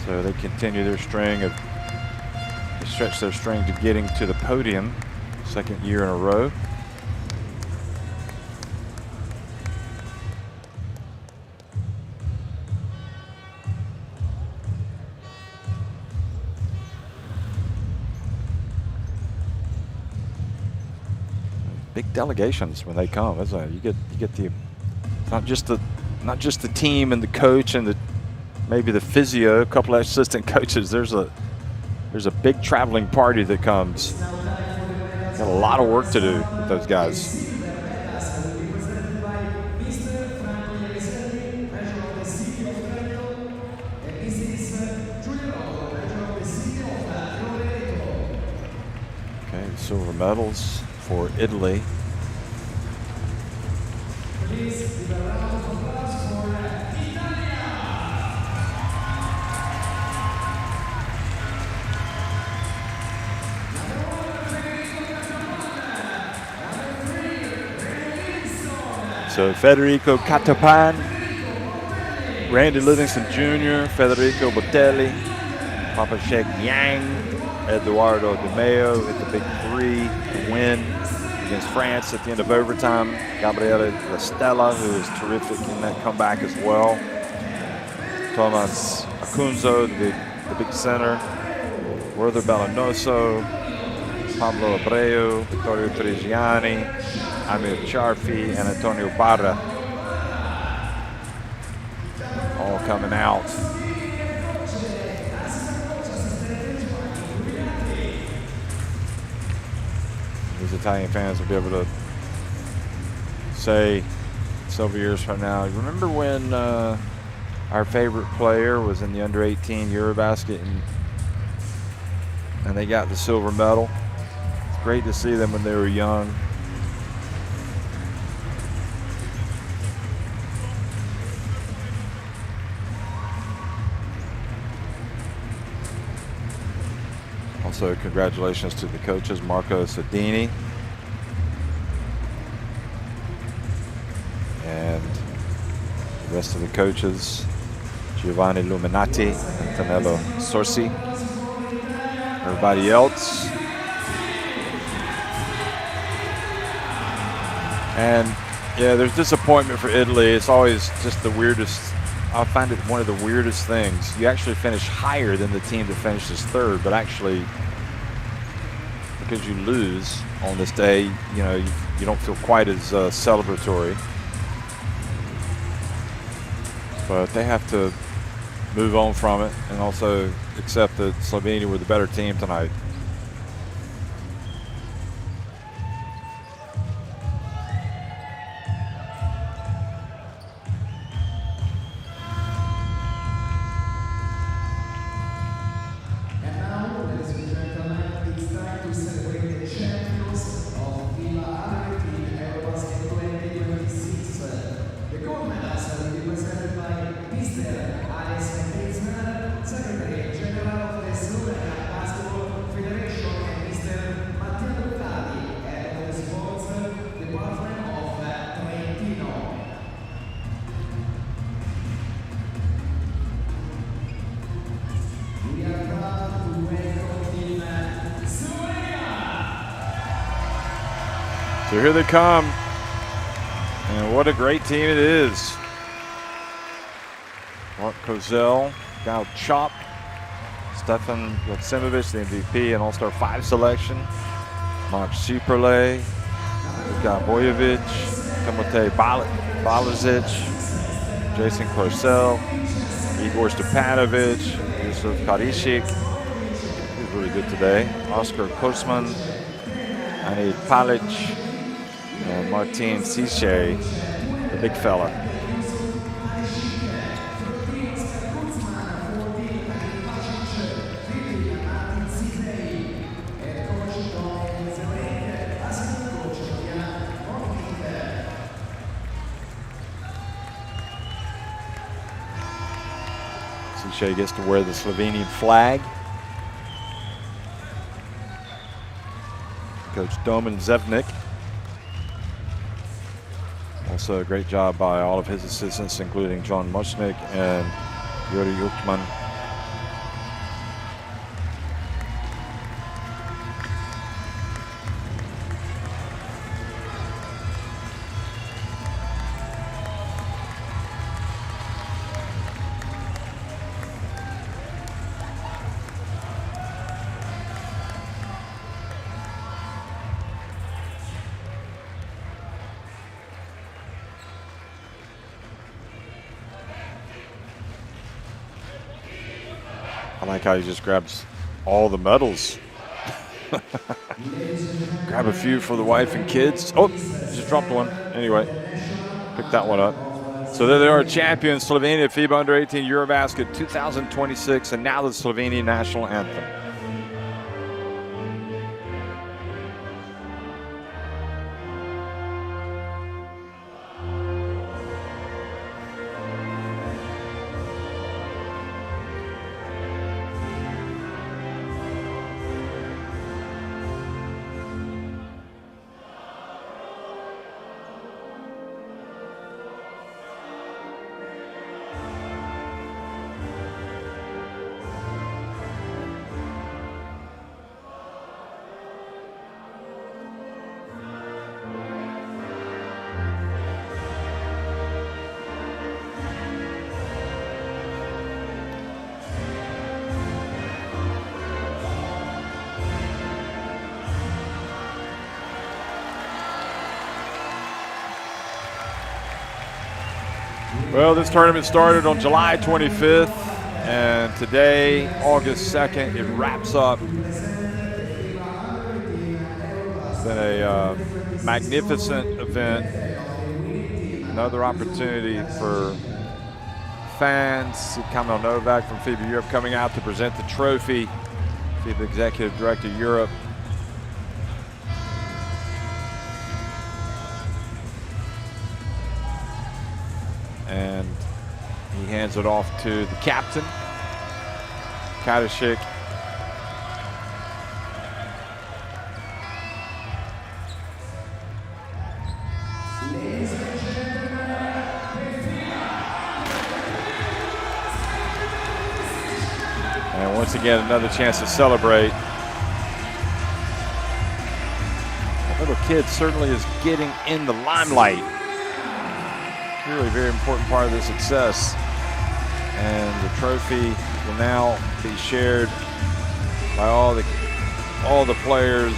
So they continue their string of, they stretch their string to getting to the podium, second year in a row. Big delegations when they come, isn't it? You get the not just the team and the coach and the maybe the physio, a couple of assistant coaches. There's a big traveling party that comes. Got a lot of work to do with those guys. Okay, silver medals for Italy. So Federico Catapan, Randy Livingston Jr., Federico Botelli, Papa Sheikh Yang, Eduardo Di Maio hit the big three to win against France at the end of overtime. Gabriele La Stella, who is terrific in that comeback as well. Thomas Acunzo, the big center. Werther Bellanoso, Pablo Abreu, Vittorio Trigiani, Amir Charfi, and Antonio Barra. All coming out. These Italian fans will be able to say several years from now, remember when our favorite player was in the under-18 EuroBasket and they got the silver medal? It's great to see them when they were young. Also, congratulations to the coaches, Marco Sodini and the rest of the coaches, Giovanni Luminati, Antonello Sorsi, everybody else. And yeah, there's disappointment for Italy. It's always just the weirdest. I find it one of the weirdest things. You actually finish higher than the team that finishes third, but actually, because you lose on this day, you know, you don't feel quite as celebratory. But they have to move on from it and also accept that Slovenia were the better team tonight. So here they come, and what a great team it is. Mark Kozel, Gal Chop, Stefan Joksimovic, the MVP and All-Star 5 selection, Mark Ciperle, Luka Bojovic, Timotej Balazic, Jason Korsel, Igor Stepanovic, Yusuf Karishik, he's really good today, Oscar Kosman, Anid Palic, and Martin Ciche, the big fella. Ciche gets to wear the Slovenian flag. Coach Domen Zevnik. Also a great job by all of his assistants, including John Moschnik and Yuri Yukman. I like how he just grabs all the medals. Grab a few for the wife and kids. Oh, just dropped one. Anyway, pick that one up. So there they are, champions, Slovenia, FIBA Under-18 EuroBasket 2026, and now the Slovenian national anthem. Well, this tournament started on July 25th, and today, August 2nd, it wraps up. It's been a magnificent event. Another opportunity for fans. Kamil Novak from FIBA Europe coming out to present the trophy. FIBA Executive Director Europe. And he hands it off to the captain, Kadashik. And once again, another chance to celebrate. The little kid certainly is getting in the limelight. Really very important part of the success, and the trophy will now be shared by all the players.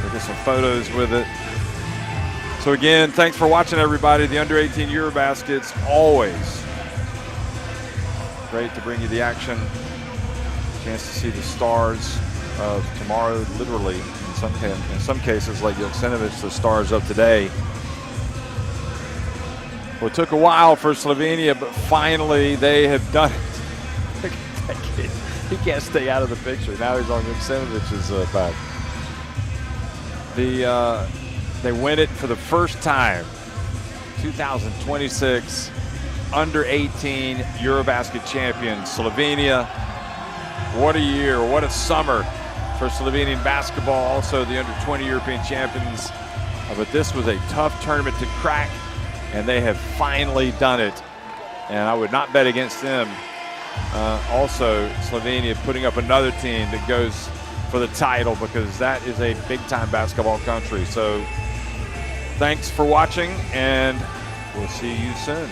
We'll get some photos with it. So again, thanks for watching, everybody. The Under-18 EuroBasket's always great to bring you the action. Chance to see the stars of tomorrow, literally in some cases, like Joksinovic, the stars of today. Well, it took a while for Slovenia, but finally they have done it. Look at that kid. He can't stay out of the picture. Now he's on Joksenovic's back. They win it for the first time. 2026 Under-18 EuroBasket champions, Slovenia. What a year, what a summer for Slovenian basketball. Also the Under-20 European champions. But this was a tough tournament to crack, and they have finally done it, and I would not bet against them. Also, Slovenia putting up another team that goes for the title, because that is a big-time basketball country. So thanks for watching, and we'll see you soon.